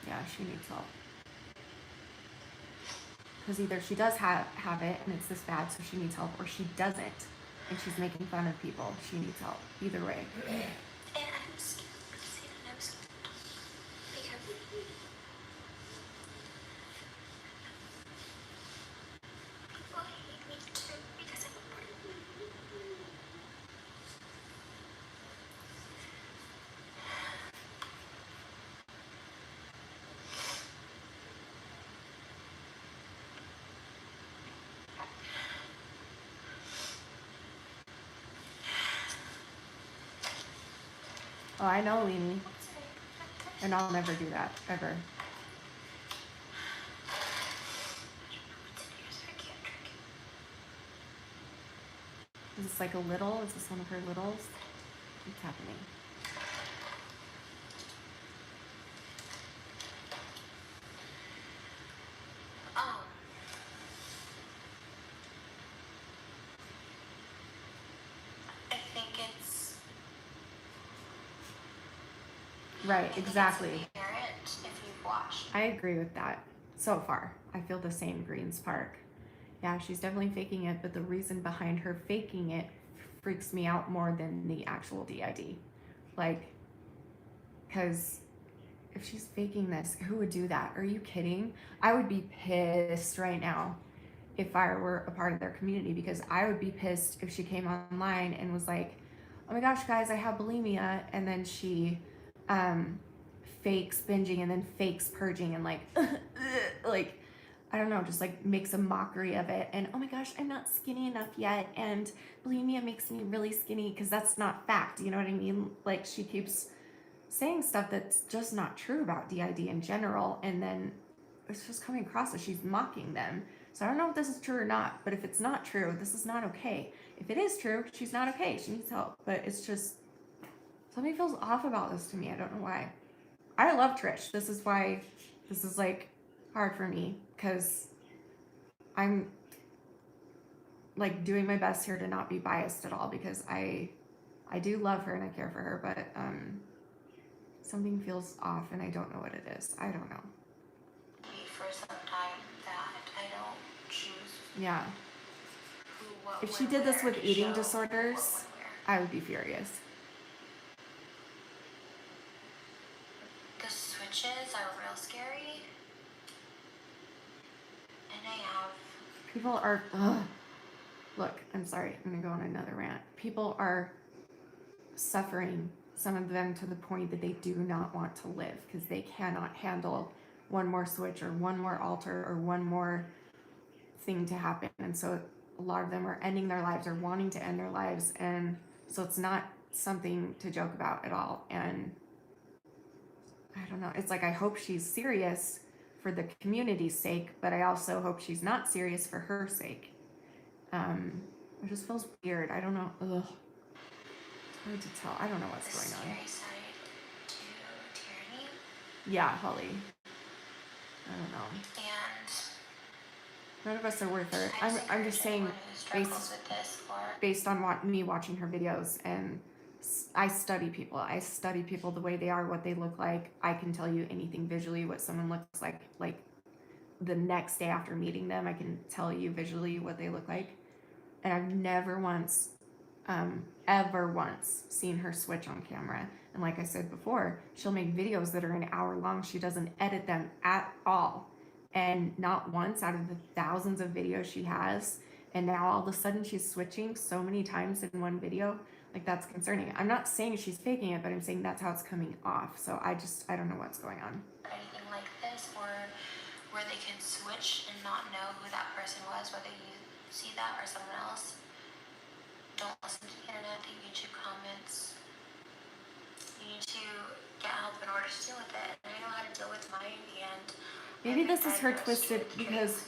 Yeah, she needs help. Because either she does have it and it's this bad, so she needs help, or she doesn't and she's making fun of people. She needs help. Either way. And I'm scared to see it, and I'm scared to talk. Because people hate me too, because I'm a part of it. Oh, I know, Leanie. What's it? And I'll never do that. Ever. I don't know what's in here, so I can't drink it. Is this like a little? Is this one of her littles? What's happening? I think it's Right, exactly. apparent if you've watched. I agree with that. So far, I feel the same, Green Spark. Yeah, she's definitely faking it, but the reason behind her faking it freaks me out more than the actual DID. Like, because if she's faking this, who would do that? Are you kidding? I would be pissed right now if I were a part of their community, because I would be pissed if she came online and was like, oh my gosh, guys, I have bulimia, and then she fakes binging and then fakes purging and like, like, I don't know, just like makes a mockery of it. And oh my gosh, I'm not skinny enough yet. And bulimia makes me really skinny, because that's not fact. You know what I mean? Like, she keeps saying stuff that's just not true about DID in general, and then it's just coming across as she's mocking them. So I don't know if this is true or not, but if it's not true, this is not okay. If it is true, she's not okay. She needs help. But it's just, something feels off about this to me. I don't know why. I love Trish. This is why this is like hard for me, because I'm like doing my best here to not be biased at all, because I do love her and I care for her, but something feels off and I don't know what it is. I don't know. For some time that I don't choose Yeah. who, what, If she when, did this where with to eating show, disorders, what, when, I would be furious. where. The switches are real scary. And I have People are, look, I'm sorry, I'm gonna go on another rant. People are suffering, some of them to the point that they do not want to live because they cannot handle one more switch or one more altar or one more thing to happen. And so a lot of them are ending their lives or wanting to end their lives. And so it's not something to joke about at all. And I don't know, it's like I hope she's serious for the community's sake, but I also hope she's not serious for her sake. It just feels weird. I don't know. Ugh. It's hard to tell. I don't know the what's going scary on. side to tyranny. Yeah, Holly. I don't know. And None of us are worth her. I I'm just saying, anyone who struggles with this or based on me watching her videos, and I study people. I study people the way they are, what they look like. I can tell you anything visually, what someone looks like the next day after meeting them. I can tell you visually what they look like. And I've never once, ever once seen her switch on camera. And like I said before, she'll make videos that are an hour long. She doesn't edit them at all. And not once out of the thousands of videos she has. And now all of a sudden she's switching so many times in one video. Like, that's concerning. I'm not saying she's faking it, but I'm saying that's how it's coming off. So I don't know what's going on. anything like this, or where they can switch and not know who that person was, whether you see that or someone else. Don't listen to the internet, the YouTube comments. You need to get help in order to deal with it. And I know how to deal with mine, and Maybe this is her twisted, because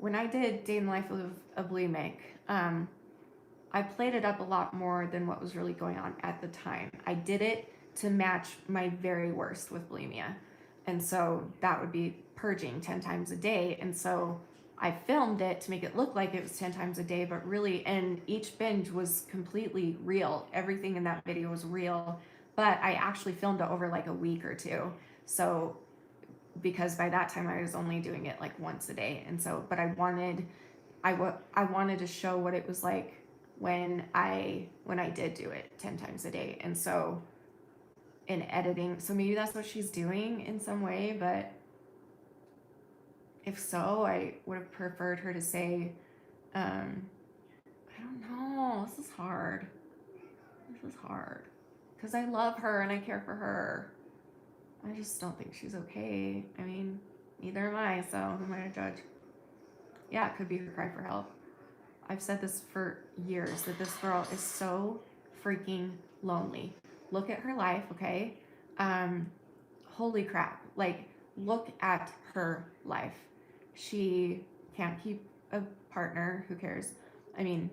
when I did Day in the Life of a Bulimic, I played it up a lot more than what was really going on at the time. I did it to match my very worst with bulimia. And so that would be purging 10 times a day. And so I filmed it to make it look like it was 10 times a day, but really, and each binge was completely real. Everything in that video was real, but I actually filmed it over like a week or two. So, because by that time I was only doing it like once a day. And so, but I wanted to show what it was like when I did do it 10 times a day. And so in editing, so maybe that's what she's doing in some way, but if so, I would have preferred her to say, I don't know, this is hard. Because I love her and I care for her. I just don't think she's okay. I mean, neither am I, so who am I to judge? Yeah, it could be her cry for help. I've said this for years, that this girl is so freaking lonely. Look at her life, okay? Holy crap. Like, look at her life. She can't keep a partner. Who cares? I mean,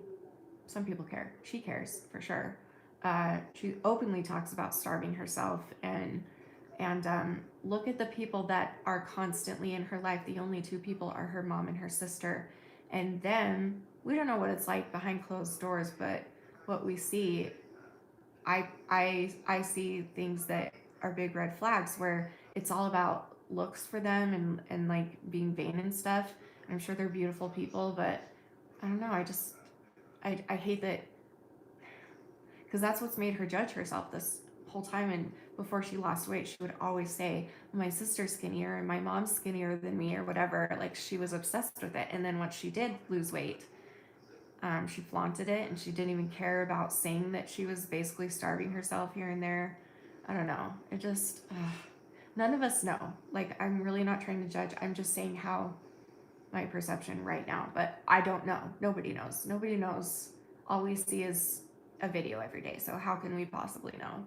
some people care. She cares, for sure. She openly talks about starving herself, and look at the people that are constantly in her life. The only two people are her mom and her sister. And then we don't know what it's like behind closed doors, but what we see, I see things that are big red flags, where it's all about looks for them and like being vain and stuff. I'm sure they're beautiful people, but I don't know. I hate that, because that's what's made her judge herself this whole time. And before she lost weight, she would always say, my sister's skinnier and my mom's skinnier than me, or whatever. Like, she was obsessed with it. And then once she did lose weight, she flaunted it, and she didn't even care about saying that she was basically starving herself here and there. I don't know. It just, none of us know. Like, I'm really not trying to judge. I'm just saying how my perception right now, but I don't know. Nobody knows. All we see is a video every day. So how can we possibly know?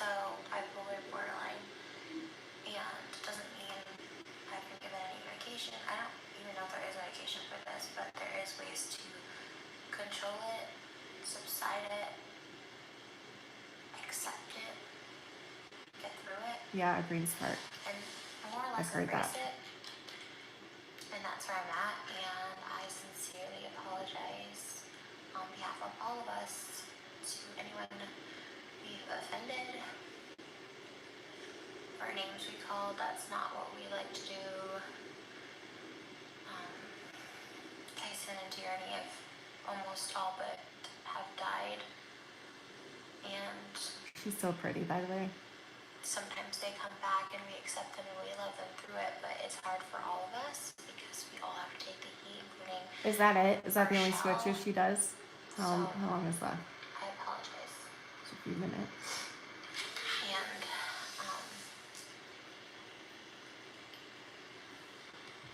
So bipolar, borderline, and doesn't mean I've been given any medication. I don't even know if there is medication for this, but there is ways to control it, subside it, accept it, get through it, Yeah, Green's part. and more or I've less heard embrace that. it. And that's where I'm at, and I sincerely apologize on behalf of all of us to anyone we've offended or names we called. That's not what we like to do. Tyson and Tierney have almost all but have died, and She's so pretty, by the way. sometimes they come back and we accept them and we love them through it, but it's hard for all of us because we all have to take the heat, including Is that it? Is that the only Marshall. switches she does? How long is left? I apologize. Just a few minutes. And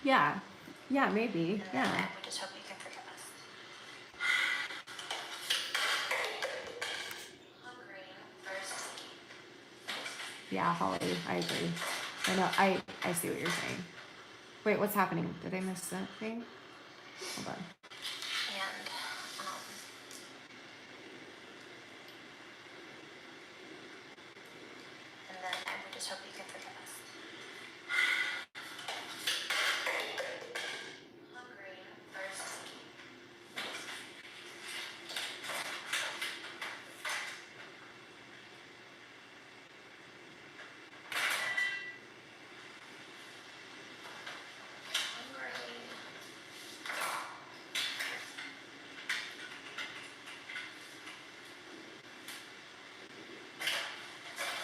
Yeah. Yeah, maybe. and then Yeah. we just hope you can forgive us. Hungry versus Yeah, Holly, I agree. I know. I see what you're saying. Wait, what's happening? Did I miss something? Hold on. And then we just hope you can forgive us. Hungry versus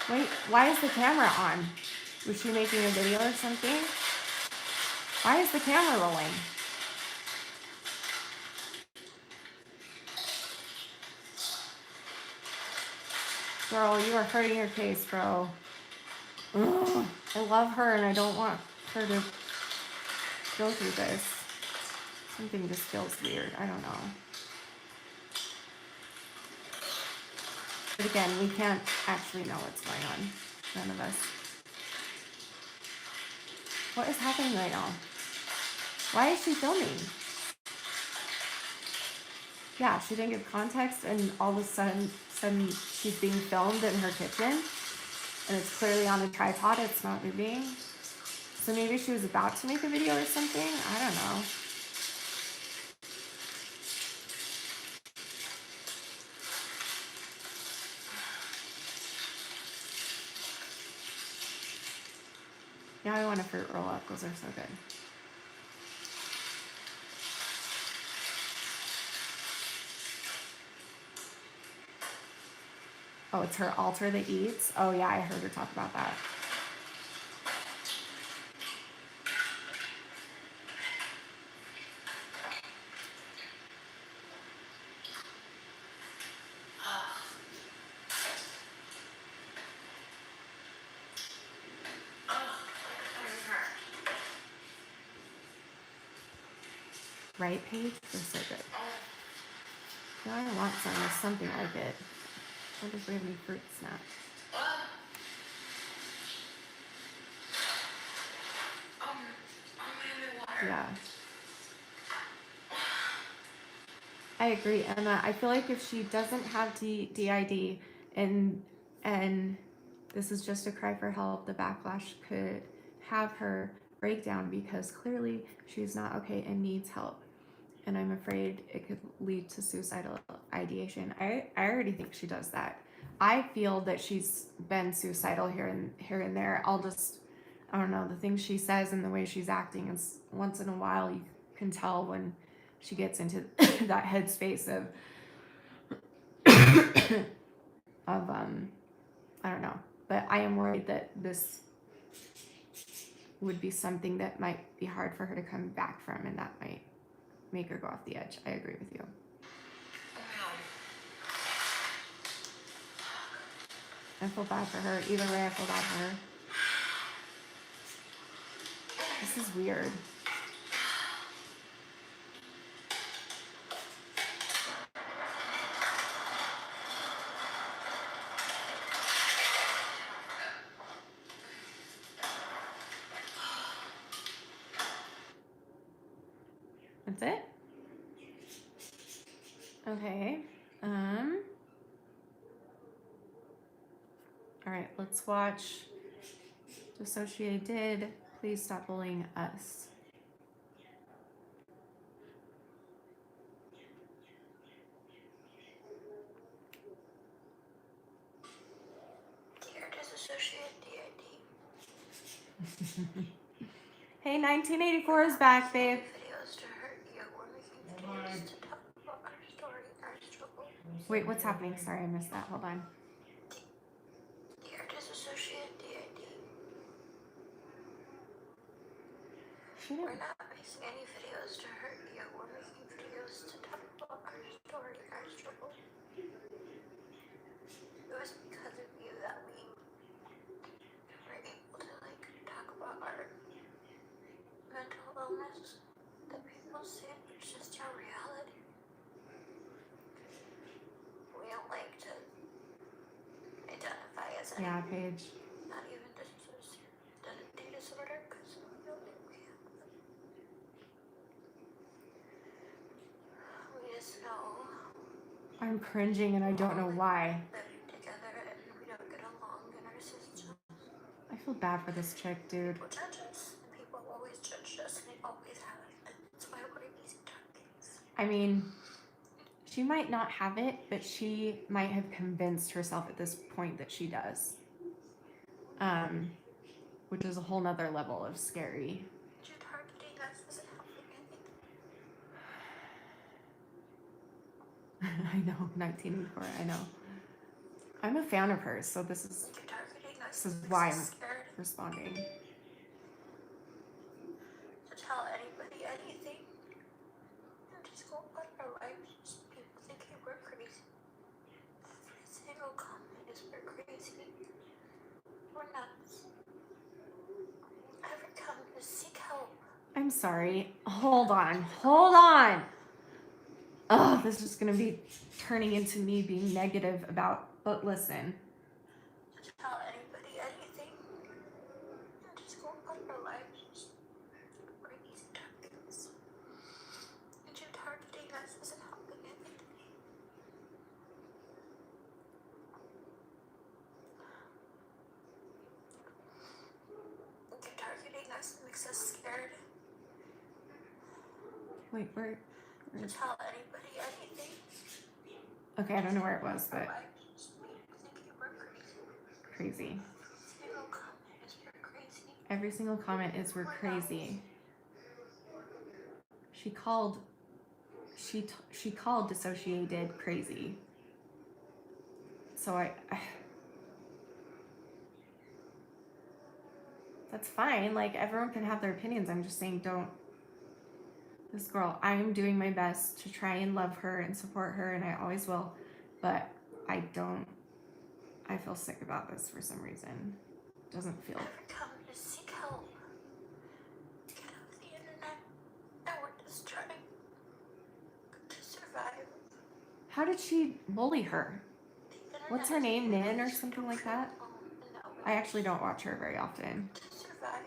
Wait, why is the camera on? Was she making a video or something? Why is the camera rolling? Girl, you are hurting your case, bro. Ugh, I love her and I don't want her to go through this. Something just feels weird. I don't know. But again, we can't actually know what's going on. None of us. What is happening right now? Why is she filming? Yeah, she didn't give context and all of a sudden she's being filmed in her kitchen. And it's clearly on a tripod, it's not moving. So maybe she was about to make a video or something? I don't know. Now I want a fruit roll up, those are so good. Oh, it's her altar that eats? Oh yeah, I heard her talk about that. Right, Paige? They're so good. Now I want some or something like it. I wonder if we have any fruit snacks. Yeah. I agree, Emma. I feel like if she doesn't have DID and this is just a cry for help, the backlash could have her break down because clearly she's not okay and needs help. And I'm afraid it could lead to suicidal ideation. I already think she does that. I feel that she's been suicidal here and there. I don't know, the things she says and the way she's acting is once in a while you can tell when she gets into that headspace of I don't know. But I am worried that this would be something that might be hard for her to come back from, and that might make her go off the edge. I agree with you. I feel bad for her. Either way, I feel bad for her. This is weird. That's it? Okay. All right, let's watch Dissociated. Please stop bullying us. Dear Disassociated DID. Hey, 1984 is back, babe. Videos to hurt you. We're making videos to talk about our story, our struggle. Wait, what's happening? Sorry, I missed that. Hold on. Dear Disassociated DID. We're not making any videos to hurt you. We're making videos to talk about our story, our struggle. It was because of you that we were able to talk about our mental illness that people say it's just our reality. We don't like to identify as any, Yeah, Paige. not even identity disorder, because we don't think we have them. We just know I'm cringing and I don't know why. living together and we don't get along in our system. I feel bad for this chick, dude. People judge us, and people always judge us, and they always have, and that's why we're easy targets. I mean, she might not have it, but she might have convinced herself at this point that she does. Which is a whole nother level of scary. You targeting us isn't helping anything. I know, 1984, I know. I'm a fan of hers, so this is You targeting us This is makes why us I'm- scared responding. to tell anybody anything. And just go about our lives. People thinking we're crazy. Every single comment is we're crazy. We're nuts. Every comment is seek help. I'm sorry. Hold on. Hold on. Oh, this is going to be turning into me being negative about, but listen. To tell anybody anything. And just go about our lives. We're easy targets. And you targeting us isn't helping anything. You targeting us makes us scared. Wait, where To is... tell anybody anything. Okay, I don't know where it was, Our but lives. People thinking we're crazy. crazy. Single comment is we're crazy. Every single comment is we're crazy. She called Dissociated crazy. So I that's fine. Like, everyone can have their opinions. I'm just saying, don't. This girl, I am doing my best to try and love her and support her, and I always will. But I feel sick about this for some reason. Doesn't feel. Every comment is seek help. Get off the internet. And we're just trying to survive. How did she bully her? The internet What's her is name? a Nin place or we something don't like feel that? alone and that we I actually don't watch her very often. to survive.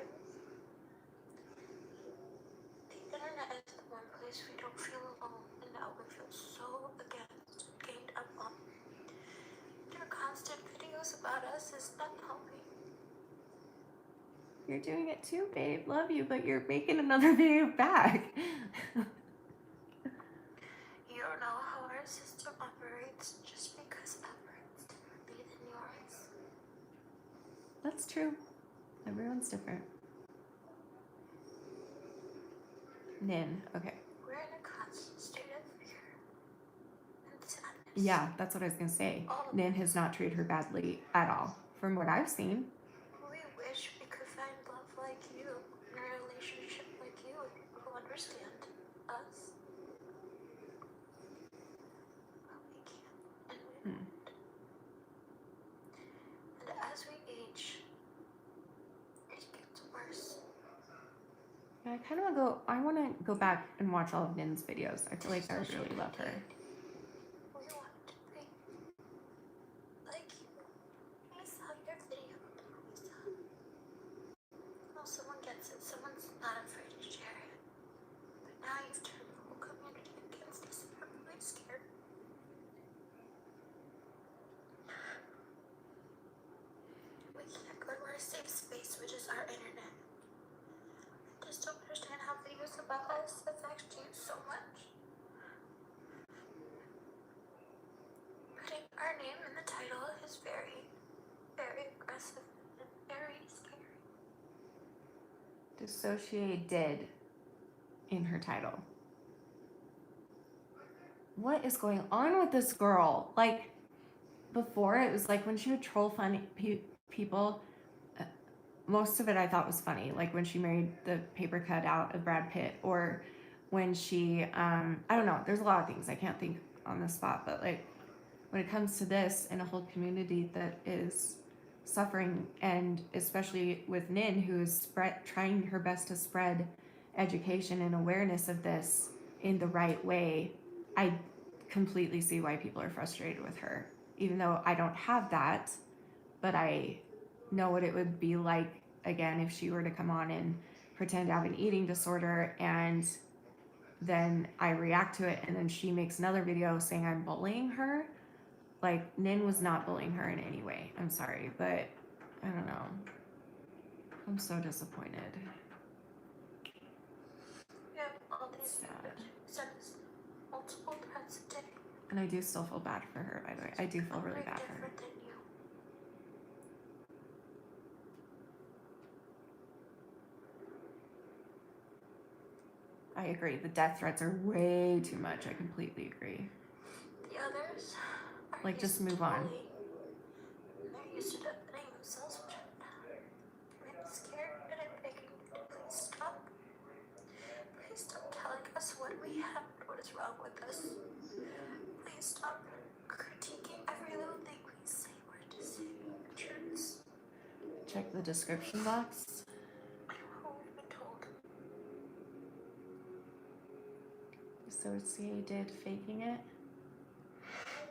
The internet is the one place we don't feel alone and now we feel so against and gained up on. Their constant videos about us is not helping. You're doing it too, babe. Love you, but you're making another video back. You don't know how our system operates just because it operates differently than yours. That's true. Everyone's different. Nin. Okay. We're in a constant state of fear and sadness. Yeah, that's what I was gonna say. Nin has not treated her badly at all, from what I've seen. We wish we could find love like you, in a relationship like you, who understand us. But we can't, and we won't. And as we age, it gets worse. Yeah, I want to go back and watch all of Nin's videos. I feel like I would really love her. We want to be like you. We saw your video. We saw. Oh, someone gets it. Someone's not afraid to share it. But now you've turned the our internet. I just don't understand how videos about us affect you so much. Putting our name in the title is very, very aggressive and very scary. Dissociated in her title. What is going on with this girl? Like, before, it was like when she would troll funny people, most of it I thought was funny. Like when she married the paper cut out of Brad Pitt, or when she, I don't know, there's a lot of things I can't think on the spot, but like when it comes to this in a whole community that is suffering, and especially with Nin, who is trying her best to spread education and awareness of this in the right way, I completely see why people are frustrated with her. Even though I don't have that, but I know what it would be like, again, if she were to come on and pretend to have an eating disorder, and then I react to it, and then she makes another video saying I'm bullying her. Like, Nin was not bullying her in any way. I'm sorry, but I don't know. I'm so disappointed. Yeah, all these Sad. sent us multiple threats a day. And I do still feel bad for her, by the way. I do feel really bad for her. Different than you. I agree. The death threats are way too much. I completely agree. The others are Like, just used move to on. bullying. They're used to defending themselves, which I'm scared, and I'm begging you to please stop. Please stop telling us what we have and what is wrong with us. Please stop critiquing every little thing we say. We're just saying the truths. Check the description box. What we've been told. Associated faking it.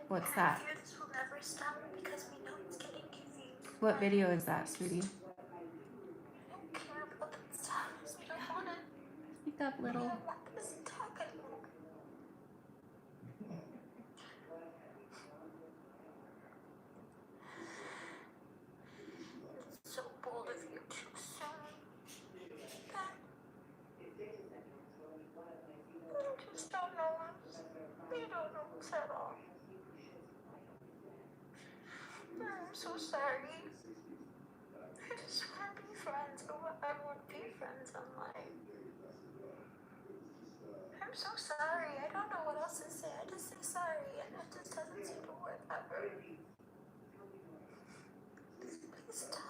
What's I that? fear this will never stop because we know it's getting confused. What video is that, sweetie? I don't care about the status. We don't want it. Speak up, We little. don't want this attack anymore. It's so bold of you to assume that you just don't know us. You don't know us at all. I'm so sorry. I just want to be friends. I want to be friends online. I'm so sorry. I don't know what else to say. I just say sorry, and it just doesn't seem to work ever. Please stop.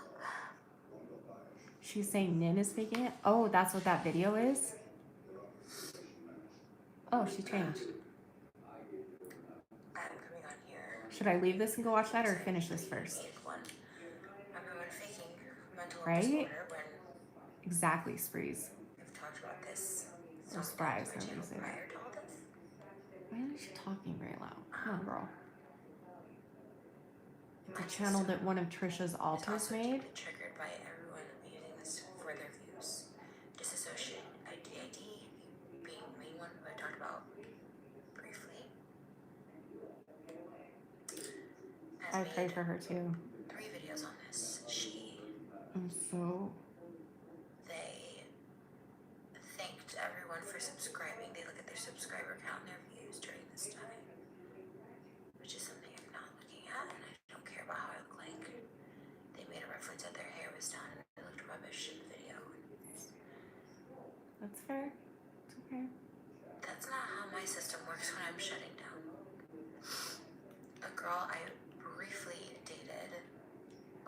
She's saying Nin is faking it? Oh, that's what that video is? Oh, she changed. I'm coming on here. Should I leave this and go watch that, or finish this first? Everyone faking mental Right? disorder when Exactly, Sprees. we've talked about this. Or Spries, however you say that. Prior to all this. Why is she talking very loud? Come on, girl. It's a channel that one of Trisha's alters made. Triggered by everyone using this for their views. Disassociated ID being the main one I talked about briefly. I pray for her too. 3 videos on this. They thanked everyone for subscribing. They look at their subscriber count and their views during this time, which is something I'm not looking at, and I don't care about how I look like. They made a reference that their hair was done and it looked rubbish in the video. That's fair. It's okay. That's not how my system works when I'm shutting down. A girl I briefly dated,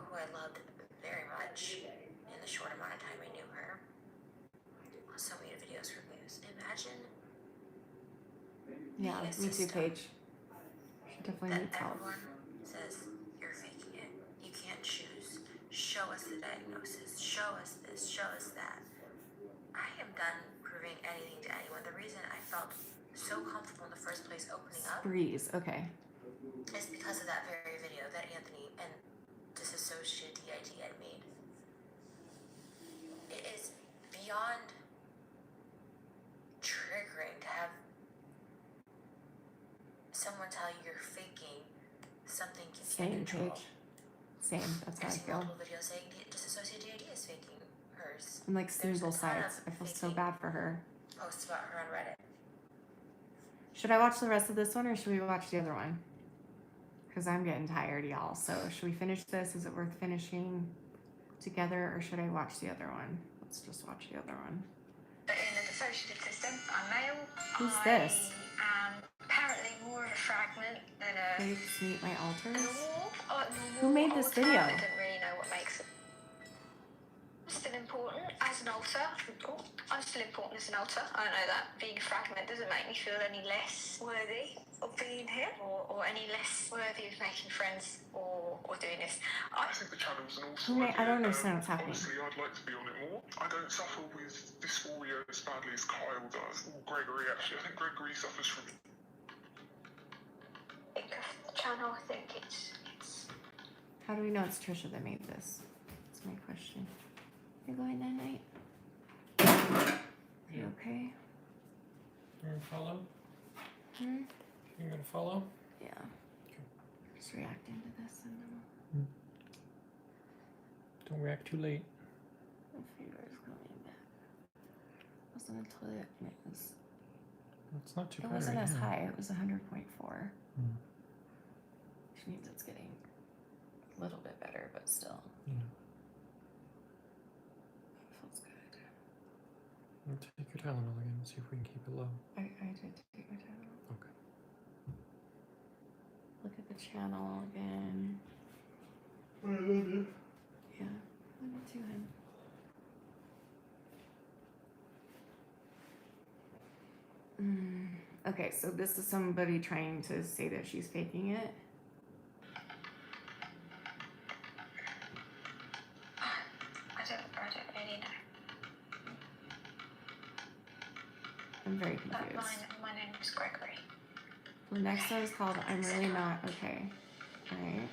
who I loved very much in the short amount of time I knew her, also made videos for views. Imagine Yeah, being a me too, system Paige. She definitely that needs help. everyone says you're faking it. You can't choose. Show us the diagnosis. Show us this. Show us that. I am done proving anything to anyone. The reason I felt so comfortable in the first place opening up Breeze, okay. is because of that very video that Anthony and Disassociated DID had made. It is beyond triggering to have someone tell you you're faking something you can't Same, control. Paige. Same, that's how I've I seen feel. multiple videos saying Disassociated DID is faking hers. I'm like seeing There's a both ton sides. of I feel so faking bad for her. posts about her on Reddit. Should I watch the rest of this one or should we watch the other one? Because I'm getting tired, y'all. So should we finish this? Is it worth finishing together or should I watch the other one? Let's just watch the other one. In the dissociative system, I'm male. Who's this? I am apparently more of a fragment than a Please meet my altars. normal. Who made this altar. video? I don't really know what makes it. I'm still important as an altar. I'm still important as an altar. I know that. Being a fragment doesn't make me feel any less worthy of being here or any less worthy of making friends or doing this. I think the channel's an awesome idea. I don't understand what's happening. Honestly, I'd like to be on it more. I don't suffer with dysphoria as badly as Kyle does, or Gregory actually. I think Gregory suffers from The channel, I think it's How do we know it's Trisha that made this? That's my question. You're going that night? You okay? You're gonna follow? Hmm? You're gonna follow? Yeah. Okay. Just reacting to this and then Don't react too late. my fever's coming back. I was in the toilet and It's not too it bad wasn't right as now. high. It was 100.4. Hmm. Which means it's getting a little bit better, but still. Yeah. It feels good. We'll take your Tylenol again and see if we can keep it low. I did take my time. Okay. Look at the channel again. I love you. Yeah. Love you too, hun. Okay, so this is somebody trying to say that she's faking it. I don't really know. I'm very But confused. my name is Gregory. The next one is called I'm Really Not Okay. Alright.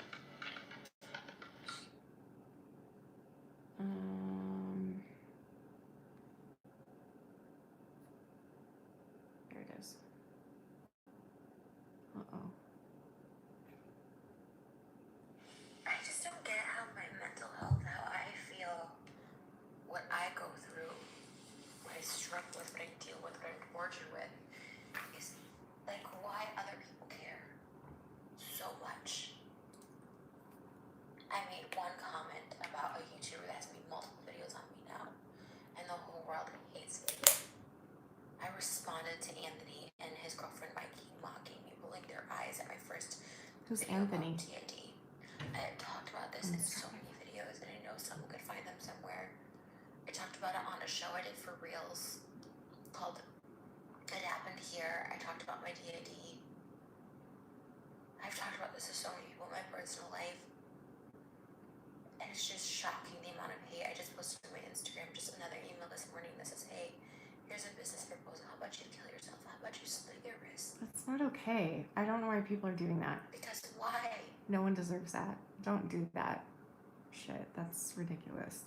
There it is. Uh-oh. I just don't get how my mental health, how I feel, what I go through, what I struggle with, what I deal with, what I'm tortured with, is like why other people care so much. I made one comment about a YouTuber that has made multiple videos on me now, and the whole world hates me. I responded to Anthony and his girlfriend Mikey mocking me, rolling their eyes at my first Who's video Anthony? about TID. I had talked about this in so many videos, and I know someone could find them somewhere. I talked about it on a show I did for Reels called It Happened Here. I talked about my DID. I've talked about this to so many people in my personal life. And it's just shocking the amount of hate. I just posted on my Instagram just another email this morning that says, hey, here's a business proposal. How about you kill yourself? How about you slit your wrist? That's not okay. I don't know why people are doing that. Because why? No one deserves that. Don't do that. Shit, that's ridiculous.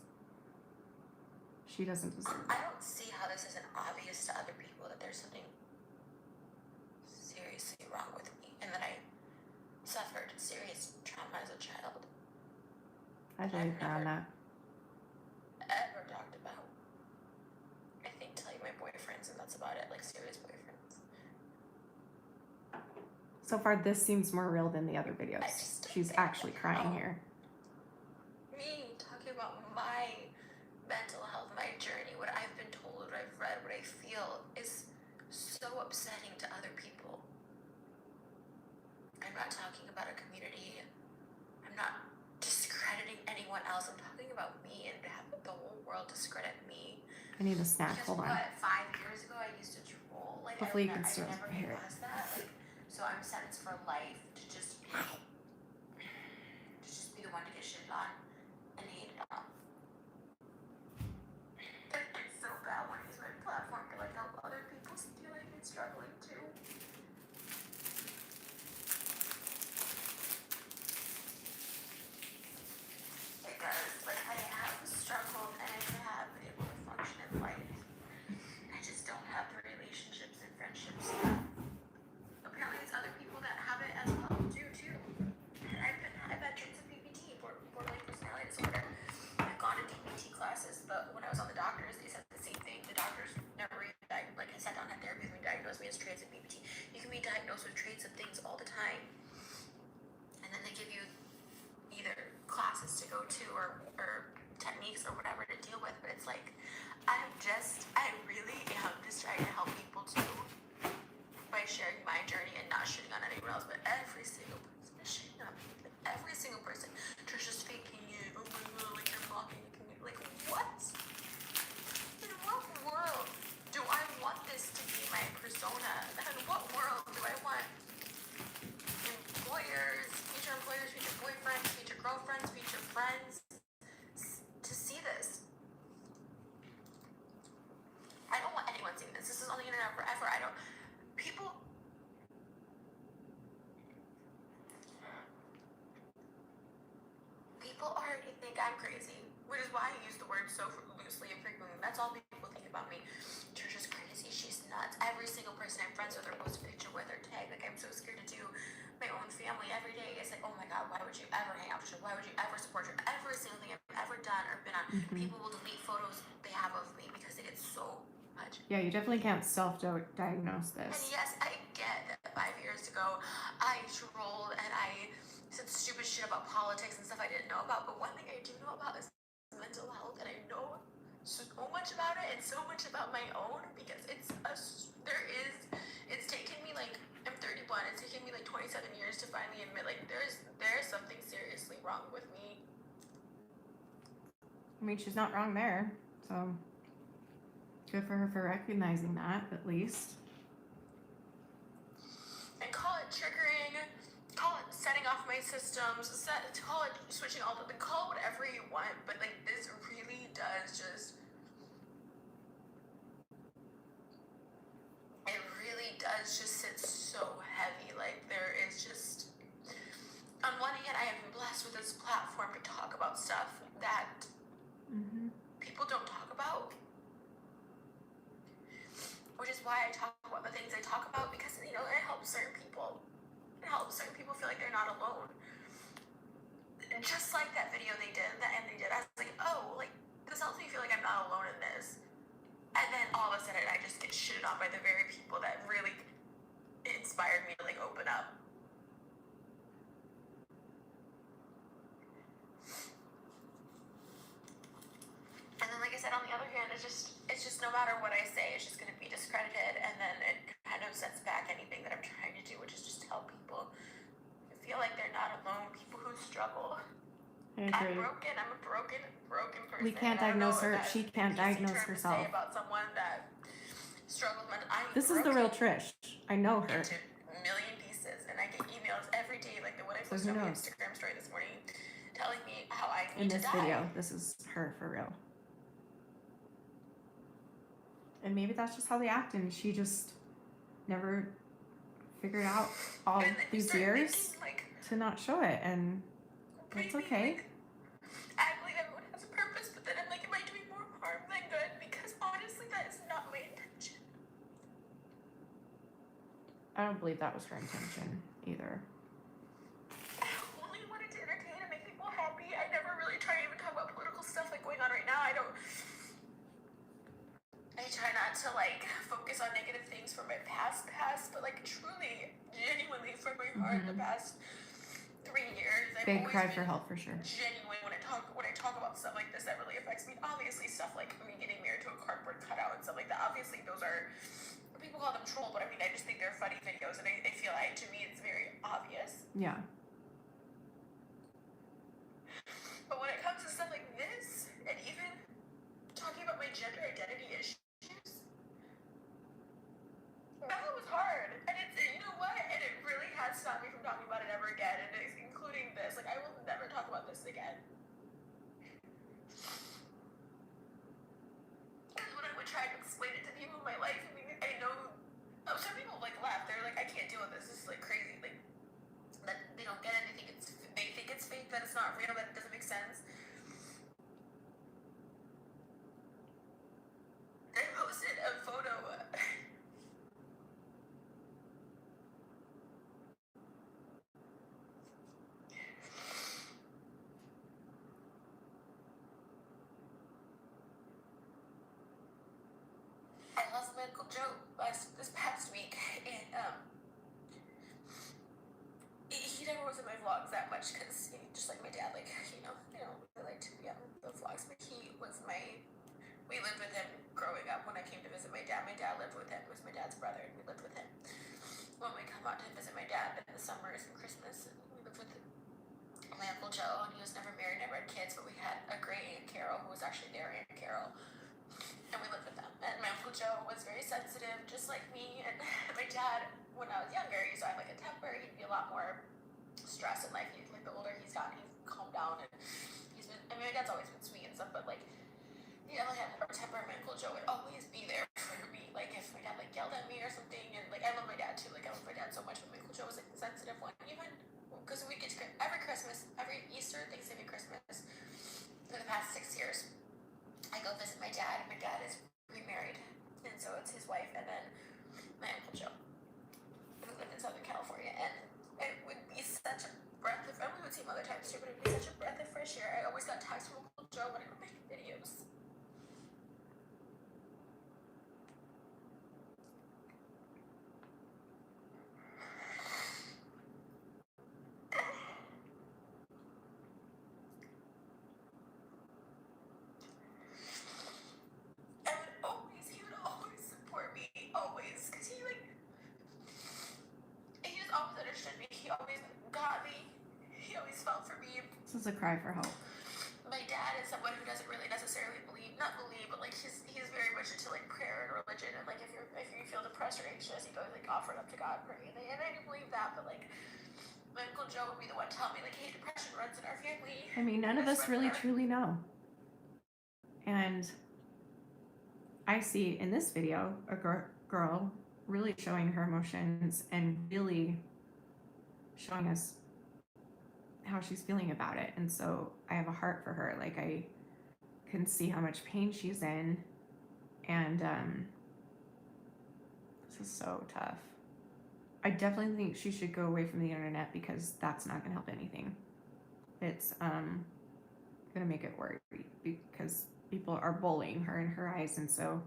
She doesn't deserve I it. don't see how this isn't obvious to other people that there's something seriously wrong with me and that I suffered serious trauma as a child. I believe her on that. Ever talked about. I think to like my boyfriends, and that's about it, like serious boyfriends. So far, this seems more real than the other videos. I just don't She's get actually crying how here. Me talking about my mental health, my journey, what I've been told, what I've read, what I feel is so upsetting to other people. I'm not talking about a community. I'm not discrediting anyone else. I'm talking about me and have the whole world discredit me. I need a snack. Because Hold on. what, 5 years ago I used to troll. Like Hopefully you I can still never hear it. realized that. Like, so I'm sentenced for life to just be the one to get shit on and hated on. It's so bad when I use my platform to like help other people feeling and struggling too. Because like I have struggled and I have been able to function in life. I just don't have the relationships and friendships that apparently there's other people that have it as well too. And I've had traits of PPT, borderline already think I'm crazy, which is why I use the word so loosely and frequently. That's all people think about me. Trisha's crazy. She's nuts. Every single person I'm friends with or post a picture with or tag. Like, I'm so scared to do my own family every day. It's like, oh my God, why would you ever hang out with her? Why would you ever support her? Every single thing I've ever done or been on, people will delete photos they have of me because they get so much. Yeah, you definitely can't self-diagnose And this. yes, I get that 5 years ago I trolled and I said stupid shit about politics and stuff I didn't know about, but one thing I do know about is mental health, and I know so much about it and so much about my own because it's taken me like, I'm 31, it's taken me like 27 years to finally admit like there's something seriously wrong with me. I mean, she's not wrong there, so good for her for recognizing that, at least. And call it triggering, call it setting off my systems, call it switching all the, call it whatever you want, but like this really does just, it really does just sit so heavy. Like there is just, on one hand, I have been blessed with this platform to talk about stuff that people don't talk about, which is why I talk about the things I talk about, because you know it helps certain people. It helps certain people feel like they're not alone. Just like that video they did, I was like, oh, like this helps me feel like I'm not alone in this. And then all of a sudden, I just get shitted on by the very people that really inspired me to like open up. And then, like I said, on the other hand, it's just no matter what I say, it's just going to be discredited, and then it kind of sets back anything that I'm trying to do, which is just tell people I feel like they're not alone. People who struggle. I agree. I'm broken. I'm a broken person. We can't diagnose her. She can't diagnose herself. Say about someone that struggles mentally. This is the real Trish. I know her. Into a million pieces, and I get emails every day, like what I So posted who on my knows? Instagram story this morning, telling me how I In need this to die. video, this is her for real. And maybe that's just how they act, and she just never figured out all And then you these start years thinking, like, to not show it, and it's maybe, okay. like, I believe everyone has a purpose, but then I'm like, am I doing more harm than good? Because honestly, that is not my intention. I don't believe that was her intention either. I only wanted to entertain and make people happy. I never really try to even talk about political stuff like going on right now. I try not to like focus on negative things from my past, but like truly, genuinely from my heart, the past 3 years, I've Big always cry been for help for sure. genuine when I talk about stuff like this that really affects me. Obviously, stuff like me getting married to a cardboard cutout and stuff like that. Obviously, those are, people call them troll, but I mean, I just think they're funny videos, and I feel like to me it's very obvious. Yeah. But when it comes to stuff like this, and even talking about my gender identity issues, that was hard. And it's, you know what? And it really has stopped me from talking about it ever again, and it's including this. Like, I will never talk about this again. Because when I would try to explain it to people in my life, I mean, I know, some people like laugh. They're like, I can't deal with this. This is like crazy. Like, that they don't get it. They think it's fake, that it's not real, that it doesn't make sense. I posted a photo. I lost my Uncle Joe this past week, and he never was in my vlogs that much because just like my dad, like I don't really like to be on the vlogs, but he was we lived with him growing up. When I came to visit my dad lived with him. It was my dad's brother, and we lived with him. When we come out to visit my dad in the summers and Christmas, and we lived with my Uncle Joe, and he was never married, never had kids, but we had a great Aunt Carol who was actually their Aunt Carol. And we lived with them. And my Uncle Joe was very sensitive, just like me. And my dad, when I was younger, he used to have like a temper. He'd be a lot more stressed in life. Like the older he's gotten, he's calmed down. And he's been, I mean, my dad's always been sweet and stuff, but like, he definitely had more temper. My Uncle Joe would always be there for me. Like if my dad like yelled at me or something. And like, I love my dad too. Like I love my dad so much, but my Uncle Joe was like the sensitive one. Even because we get to every Christmas, every Easter, Thanksgiving, Christmas, for the past 6 years, I go visit my dad. My dad is remarried, and so it's his wife and then my Uncle Joe, who lived in Southern California. And it would be such a breath of, and we would see him other times too, but it would be such a breath of fresh air. I always got texts from Uncle Joe when I would make videos. He would always support me, always, because he just always understood me. He always got me. He always felt for me. This is a cry for help. My dad is someone who doesn't really necessarily not believe, but like he's very much into like prayer and religion, and like if you feel depressed or anxious, you go like offer it up to God, pray, and I do believe that, but like my Uncle Joe would be the one telling me like, hey, depression runs in our family. I mean, none of us really truly know. And I see in this video a girl really showing her emotions and really showing us how she's feeling about it. And so I have a heart for her. Like, I can see how much pain she's in. And this is so tough. I definitely think she should go away from the internet, because that's not going to help anything. It's going to make it worse, because people are bullying her in her eyes, and so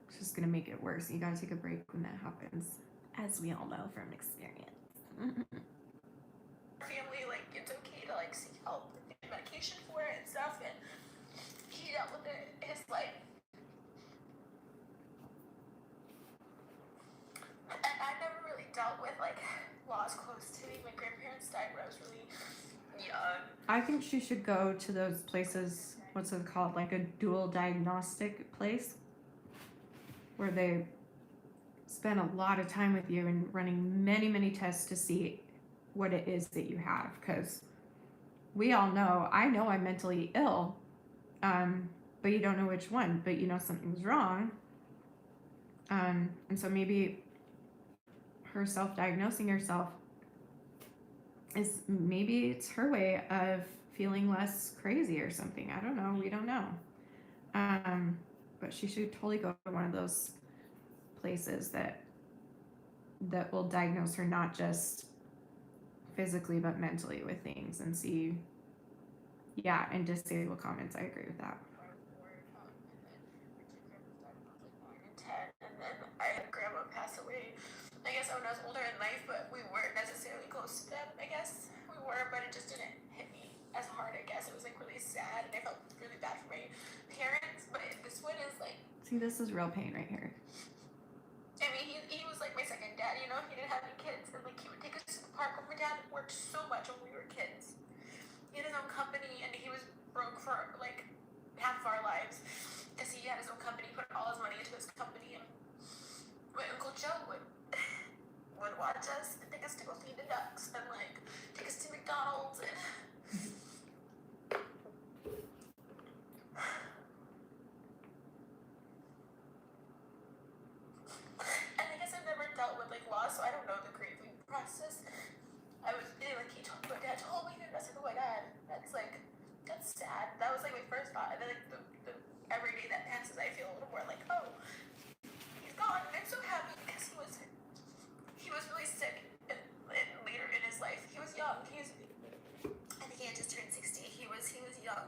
it's just going to make it worse. You got to take a break when that happens, as we all know from experience. Family, like, it's okay to like seek help and get medication for it and stuff, and he dealt with it his life. And I never really dealt with like loss close to me. My grandparents died when I was really young. I think she should go to those places, what's it called, like a dual diagnostic place, where they spend a lot of time with you and running many, many tests to see what it is that you have. Because we all know, I know I'm mentally ill, but you don't know which one, but you know something's wrong. And so maybe her self-diagnosing herself is, maybe it's her way of feeling less crazy or something. I don't know. We don't know. But she should totally go to one of those places that will diagnose her, not just physically but mentally with things, and see. Yeah, and disable comments. I agree with that. And then I had grandma pass away, I guess when I was older in life, but we weren't necessarily close to them, I guess. We were, but it just didn't hit me as hard, I guess. It was like really sad, and I felt really bad for my parents, but this one is like... See, this is real pain right here. I mean, he was like my second dad, you know? He didn't have any kids, and like he would take us to the park. My dad worked so much when we were kids. He had his own company, and he was broke for like half of our lives, because he had his own company, put all his money into his company, and my Uncle Joe would watch us and take us to go feed the ducks, and like take us to McDonald's, and I guess I've never dealt with like loss, so I don't know the grieving process. My dad told me that, I was like, oh my god, that's sad. That was like my first thought, and then like the every day that passes, I feel a little more like, oh, he's gone, and I'm so happy, because he was really sick and later in his life. He was young. I think he had just turned 60. He was young,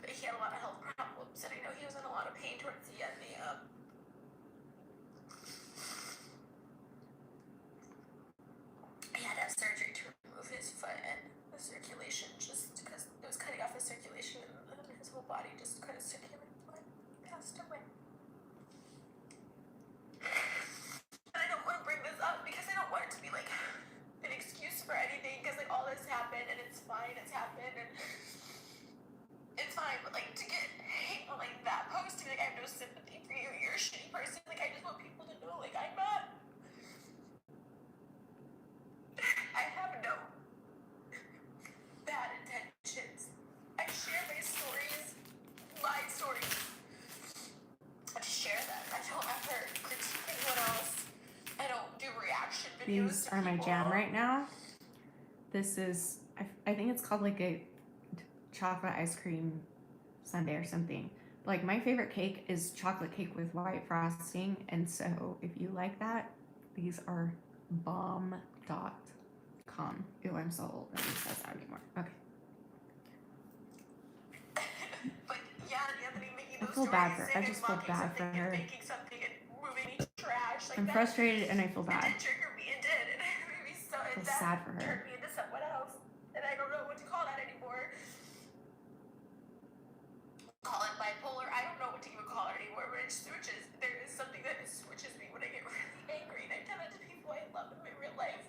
but he had a lot of health problems, and I know he was in a lot of pain towards the end. He had to have surgery to remove his foot, and the circulation, just because it was cutting off his circulation, and his whole body just couldn't circulate blood. He passed away. And I don't want to bring this up, because I don't want it to be like an excuse for anything, because like all this happened, and it's fine, it's happened, and it's fine, but like to get hate on like that post, to be like, I have no sympathy for you, you're a shitty person. Like, I just want people to know, like, I'm not, I have no bad intentions. I share my stories. I just share them. I don't ever critique anyone else. I don't do reaction videos. These are my jam right now. This is, I think it's called like a chocolate ice cream sundae or something. Like, my favorite cake is chocolate cake with white frosting, and so if you like that, these are bomb.com. Ew, I'm so old. Nobody says that anymore. Okay. But yeah, Anthony making I those feel bad stories, for. I saying just I'm feel mocking bad for something her. and making something and moving me to trash. Like I'm that, frustrated and I feel it bad. did trigger me. It did. And it made me so. I feel That sad for her. turned me into someone else, and I don't know what to call that anymore. Call it bipolar. I don't know what to even call it anymore. But it switches. There is something that switches me when I get really angry, and I tell it to people I love in my real life.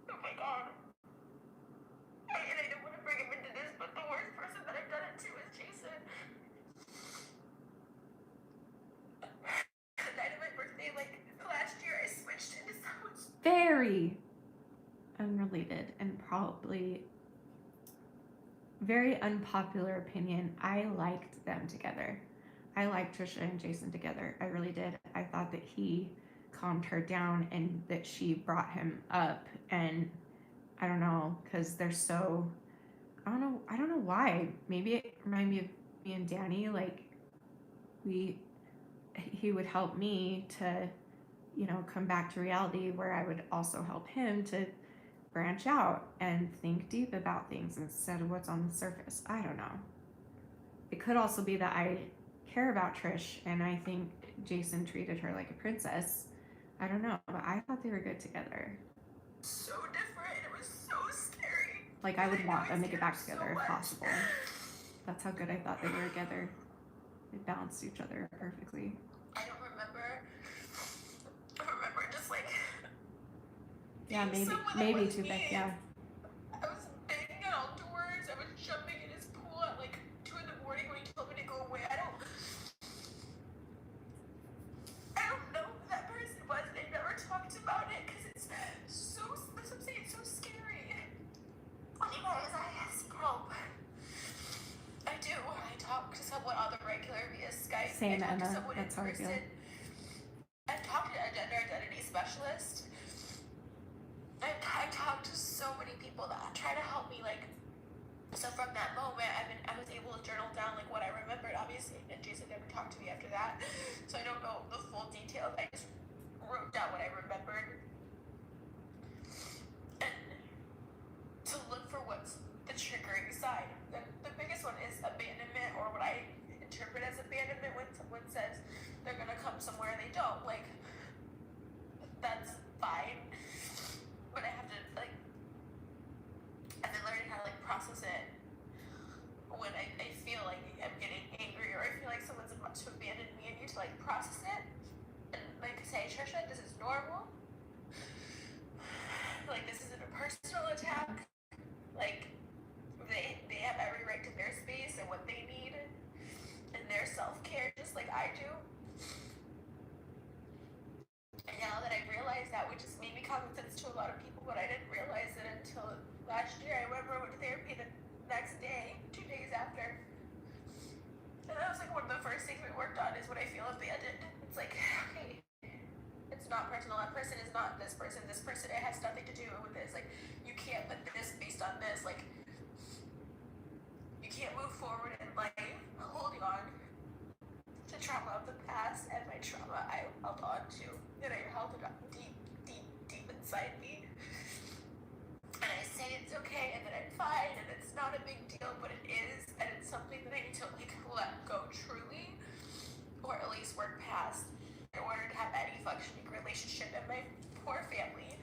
Oh my god. And I don't want to bring him into this, but the worst person that I've done it to is Jason. The night of my birthday, like last year, I switched into someone's. Very unrelated and probably very unpopular opinion. I liked them together. I liked Trisha and Jason together. I really did. I thought that he calmed her down and that she brought him up. And I don't know, because they're so. I don't know why. Maybe it reminded me of me and Danny. Like, he would help me to, come back to reality, where I would also help him to branch out and think deep about things instead of what's on the surface. I don't know. It could also be that I care about Trish and I think Jason treated her like a princess. I don't know, but I thought they were good together. So different. It was so scary. Like, I would want them to get back So together if much. possible. That's how good I thought they were together. They balanced each other perfectly. I don't remember. I remember just like. Yeah, being maybe someone that maybe was too big. me. Yeah. I was banging outdoors. I was jumping in his pool at like 2 in the morning when he told me to go away. I don't know who that person was. They never talked about it because it's so. That's what I'm saying. It's so scary. Anyways, I seek help. I do. I talk to someone on the regular via Skype. Same, I talk to Emma. someone That's in how I feel. person. I've talked to a gender identity specialist. I talked to so many people that try to help me. Like, so from that moment, I was able to journal down like what I remembered. Obviously, and Jason never talked to me after that, so I don't know the full details. I just wrote down what I remembered, and to look for what's the triggering side. The biggest one is abandonment, or what I interpret as abandonment when someone says they're gonna come somewhere and they don't. Like, that's fine, but I have to like. I've been learning how to like process it when I feel like I'm getting angry or I feel like someone's about to abandon me. I need to like process it and like say, Trisha, this is normal. Like, this isn't a personal attack. Like, they have every right to their space and what they need and their self-care, just like I do. And now that I've realized that, which has made me common sense to a lot of people, but I didn't realize it until last year. I remember I went to therapy the next day, 2 days after. And that was like one of the first things we worked on is when I feel abandoned. It's like, okay, it's not personal. That person is not this person. This person, it has nothing to do with this. Like, you can't put this based on this. Like, you can't move forward in life holding on to trauma of the past, and my trauma I held on to, and I held it up deep, deep, deep inside me. And I say it's okay, and that I'm fine, and it's not a big deal, but it is, and it's something that I need to like let go truly, or at least work past, in order to have any functioning relationship in my poor family,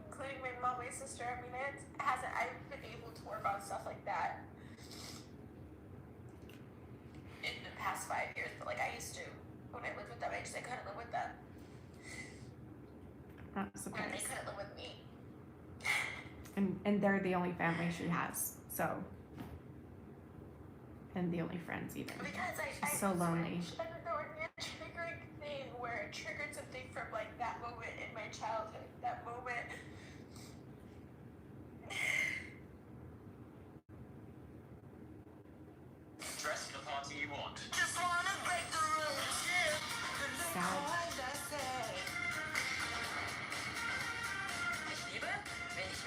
including my mom, my sister. I mean, I've been able to work on stuff like that in the past 5 years, but like I used to when I lived with them. I couldn't live with them, Not and they surprised. couldn't live with me. And they're the only family she has. So. And the only friends even. Because She's so lonely. I don't know, a triggering thing where it triggered something from like that moment in my childhood. That moment. Dress for the party you want. Just wanna break the rules. Sad.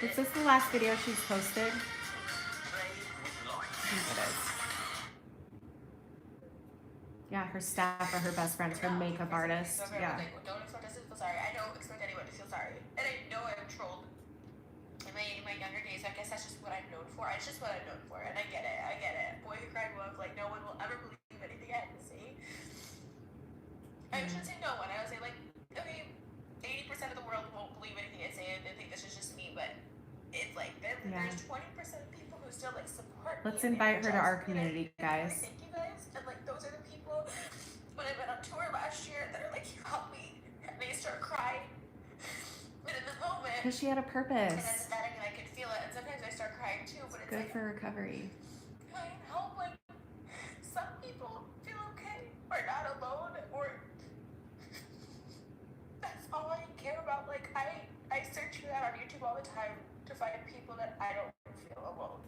Is this the last video she's posted? Play with light. I think it is. Yeah, her staff or her best friends, her makeup artist. So Yeah. like, don't expect us to feel sorry. I don't expect anyone to feel sorry. And I know I'm trolled in my younger days. I guess that's just what I'm known for. It's just what I'm known for. And I get it. Boy who cried wolf, like no one will ever believe anything I have to say. I shouldn't say no one. I would say like, okay, 80% of the world won't believe anything I say and they think this is just me, but it's like there's 20% of people who still like support me. Let's invite her to our community, guys. Thank you guys. And like those are the people when I went on tour last year that are like, you helped me, and they start crying. But in the moment, Because she had a and purpose. I'm pathetic and I could feel it, and sometimes I start crying too. But it's Good like, for recovery. I hope like some people feel okay or not alone, or that's all I care about. Like I search for that on YouTube all the time to find people that I don't feel alone.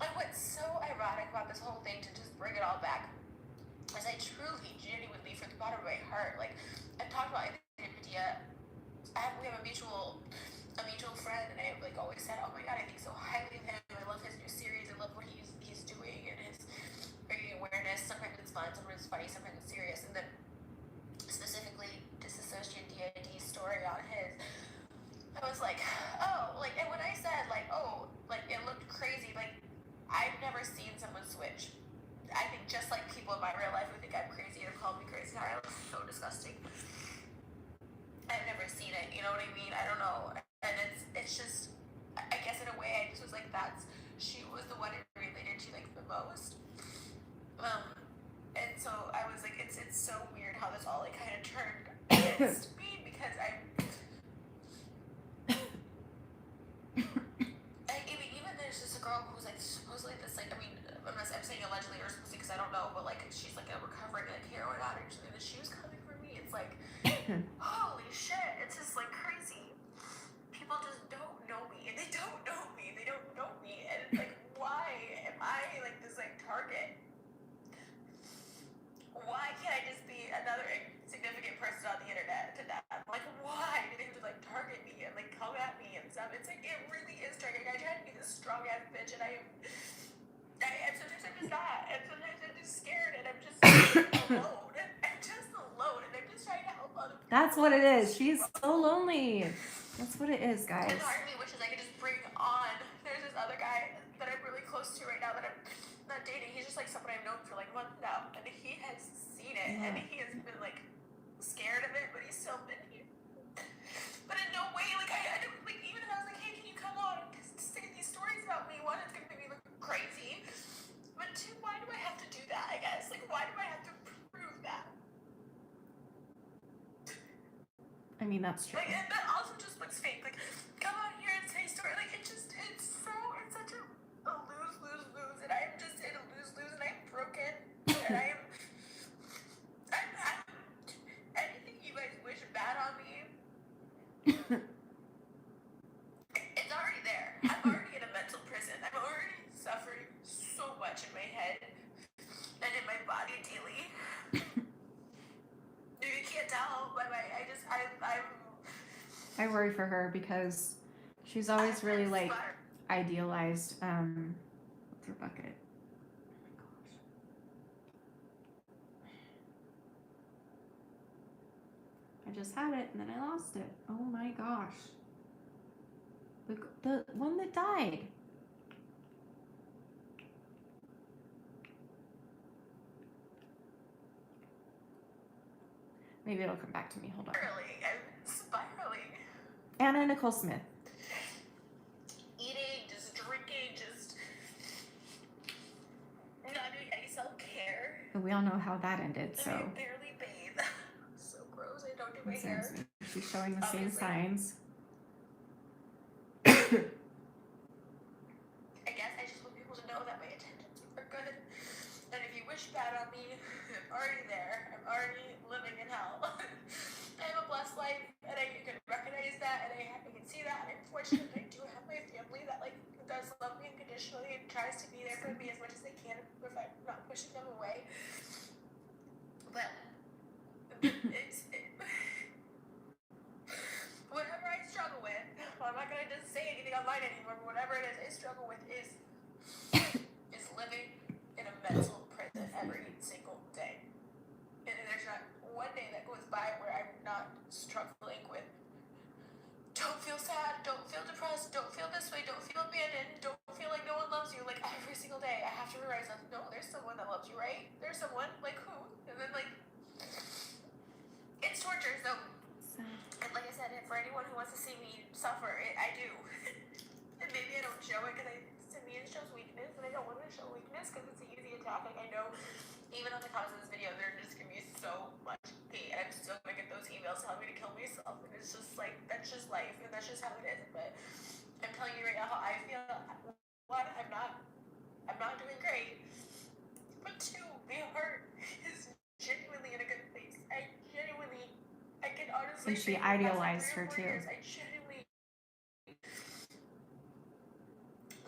And what's so ironic about this whole thing, to just bring it all back, is I truly, genuinely, from the bottom of my heart, like I've talked about Ethnicity. We have a mutual friend, and I've like always said, oh my god, I think so highly of him. I love his new series. I love what he's doing and his bringing awareness. Sometimes it's fun, sometimes it's funny, sometimes it's serious. And then specifically disassociated DID story on his, I was like, oh, like, and when I said like, oh, like it looked crazy, like I've never seen someone switch. I think just like people in my real life who think I'm crazy or call me crazy, I was so disgusting. I've never seen it, you know what I mean? I don't know. And it's just, I guess in a way I just was like, she was the one I related to like the most. And so I was like, it's so weird how this all like kind of turned against me, because even there's just a girl who's like supposedly this like, I mean, I'm saying allegedly or supposedly because I don't know, but like she's like a recovering like heroin addict, and she was coming for me. It's like, holy shit, it's just like crazy. People just don't know me, and they don't know me, and it's like, why am I like this like target? Why can't I just be another significant person on the internet to them? Like, why do they have to like target me and like come at me and stuff? It's like, it really is triggering. I try to be this strong ass bitch, and sometimes I'm just not, and sometimes I'm just scared, and I'm just alone. I'm just alone, and I'm just trying to help other people. That's what it is. She's so lonely. That's what it is, guys. And part of me wishes I could just bring on. There's this other guy that I'm really close to right now that I'm not dating. He's just like someone I've known for like months now, and he has seen it, and he has been like scared of it, but he's still been here. But in no way, like I don't like, even if I was like, hey, can you come on and say these stories about me? One, it's gonna make me look crazy, but two, why do I have to do that? I guess like, why do I have to prove that? I mean, that's true. Like, and that also just looks fake. Like, come on here and say story. Like, it's such a lose-lose-lose, and I'm just in a lose-lose, and I'm broken, and I'm anything you guys wish bad on me, it's already there. I'm already in a mental prison. I'm already suffering so much in my head and in my body daily. You can't tell, but I worry for her because she's always really like idealized. What's her bucket? Oh my gosh. I just had it and then I lost it. Oh my gosh. The one that died. Maybe it'll come back to me. Hold on. I'm spiraling. Anna Nicole Smith. Eating, just drinking, just not doing any self-care. We all know how that ended, so. I barely bathe. So gross. I don't do my hair. She's showing the same Obviously. signs. I guess I just want people to know that my intentions are good. And if you wish bad on me, I'm already there. I'm already living in hell. I have a blessed life, and I can recognize that, and I can see that, and I'm fortunate that I do have my family that like does love me unconditionally and tries to be there for me as much as they can if I'm not pushing them away. But whatever I struggle with on my struggling with don't feel sad, don't feel depressed, don't feel this way, don't feel abandoned, don't feel like no one loves you. Like every single day, I have to remind myself, no, there's someone that loves you, right? There's someone, like who? And then like, it's torture. So, and like I said, for anyone who wants to see me suffer, I do. And maybe I don't show it because to me it shows weakness, and I don't want to show weakness because it's an easy attack. Like I know, even on the comments of this video, there just gonna be so much hate, and I'm still gonna get those emails telling me to kill myself, and it's just like that's just life, and that's just how it is. But I'm telling you right now how I feel. One, I'm not doing great, but two, my heart is genuinely in a good place. I can honestly. And she say for the past, like, idealized 3 or her 4 too. years, I genuinely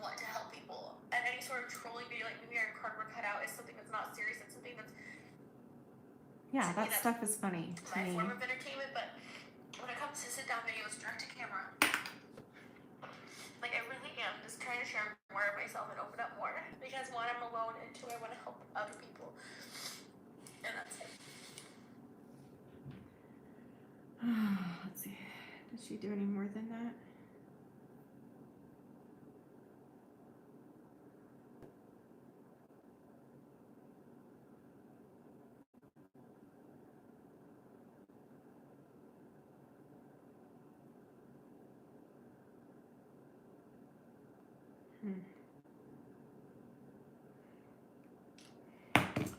want to help people. And any sort of trolling video, like maybe our cardboard cutout, is something that's not serious. It's something that's Yeah, to me, that stuff is funny to my me. form of entertainment. But when it comes to sit down videos direct to camera, like I really am just trying to share more of myself and open up more because one, I'm alone, and two, I want to help other people. And that's it. Let's see. Did she do any more than that?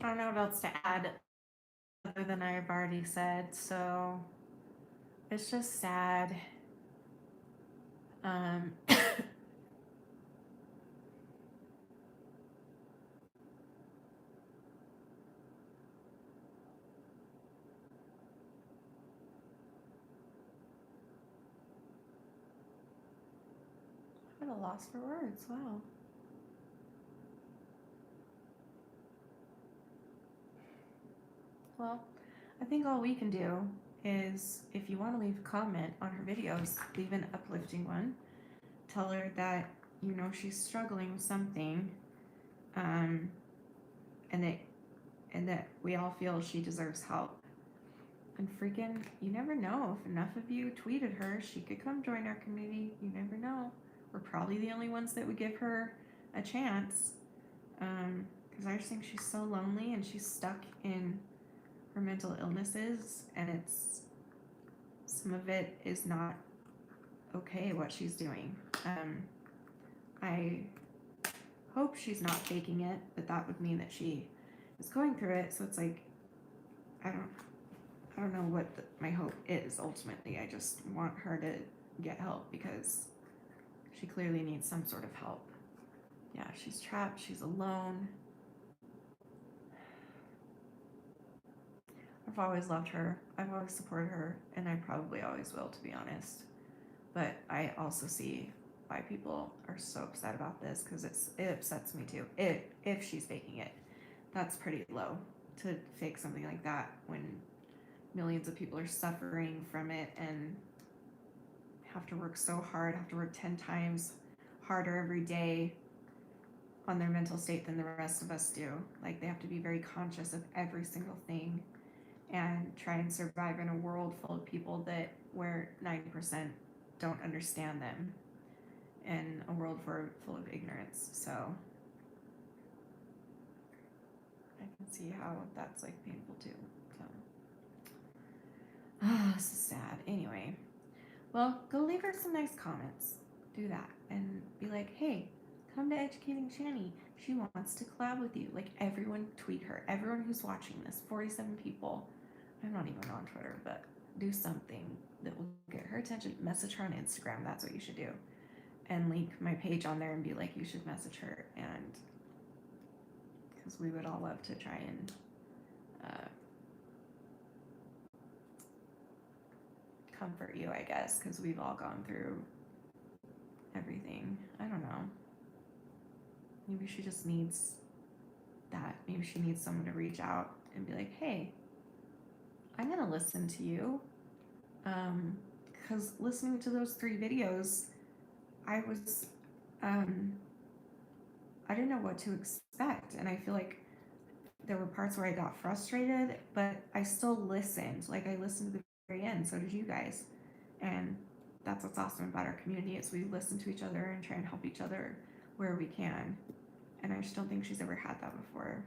I don't know what else to add other than I've already said, so it's just sad. I'm at a loss for words. Wow. Well, I think all we can do is if you want to leave a comment on her videos, leave an uplifting one. Tell her that you know she's struggling with something, and that we all feel she deserves help. And freaking, you never know, if enough of you tweeted her, she could come join our community. You never know. We're probably the only ones that would give her a chance. Because I just think she's so lonely and she's stuck in her mental illnesses, and some of it is not okay what she's doing. I hope she's not faking it, but that would mean that she is going through it. So it's like, I don't know what my hope is ultimately. I just want her to get help because she clearly needs some sort of help. Yeah, she's trapped, she's alone. I've always loved her. I've always supported her, and I probably always will, to be honest. But I also see why people are so upset about this because it upsets me too. If she's faking it, that's pretty low to fake something like that when millions of people are suffering from it and have to work so hard, have to work 10 times harder every day on their mental state than the rest of us do. Like they have to be very conscious of every single thing and try and survive in a world full of people where 90% don't understand them, and a world full of ignorance. So I can see how that's like painful too. So this is sad. Anyway, well, go leave her some nice comments. Do that and be like, hey, come to Educating Shanny. She wants to collab with you. Like everyone tweet her. Everyone who's watching this, 47 people. I'm not even on Twitter, but do something that will get her attention. Message her on Instagram. That's what you should do. And link my page on there and be like, you should message her. And because we would all love to try and comfort you, I guess, because we've all gone through everything. I don't know. Maybe she just needs that. Maybe she needs someone to reach out and be like, hey, I'm gonna listen to you. Because listening to those 3 videos, I was I didn't know what to expect, and I feel like there were parts where I got frustrated, but I still listened. Like I listened to the very end. So did you guys. And that's what's awesome about our community is we listen to each other and try and help each other where we can. And I just don't think she's ever had that before.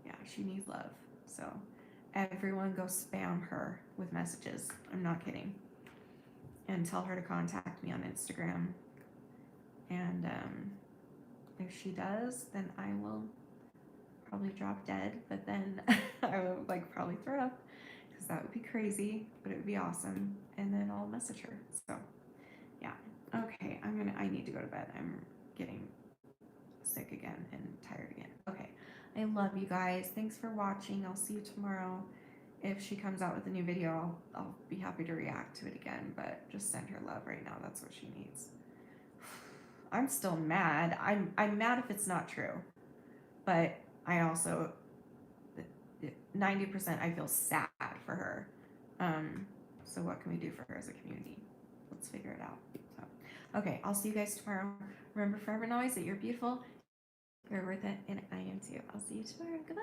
Yeah, she needs love. So everyone go spam her with messages. I'm not kidding. And tell her to contact me on Instagram. And if she does, then I will probably drop dead. But then I will like probably throw up because that would be crazy, but it would be awesome. And then I'll message her. So yeah. Okay, I need to go to bed. I'm getting sick again and tired again. Okay. I love you guys. Thanks for watching. I'll see you tomorrow. If she comes out with a new video, I'll be happy to react to it again, but just send her love right now. That's what she needs. I'm still mad. I'm mad if it's not true. But I also 90% I feel sad for her. So what can we do for her as a community? Let's figure it out. So, okay, I'll see you guys tomorrow. Remember forever and always that you're beautiful, you're worth it, and I am too. I'll see you tomorrow. Goodbye.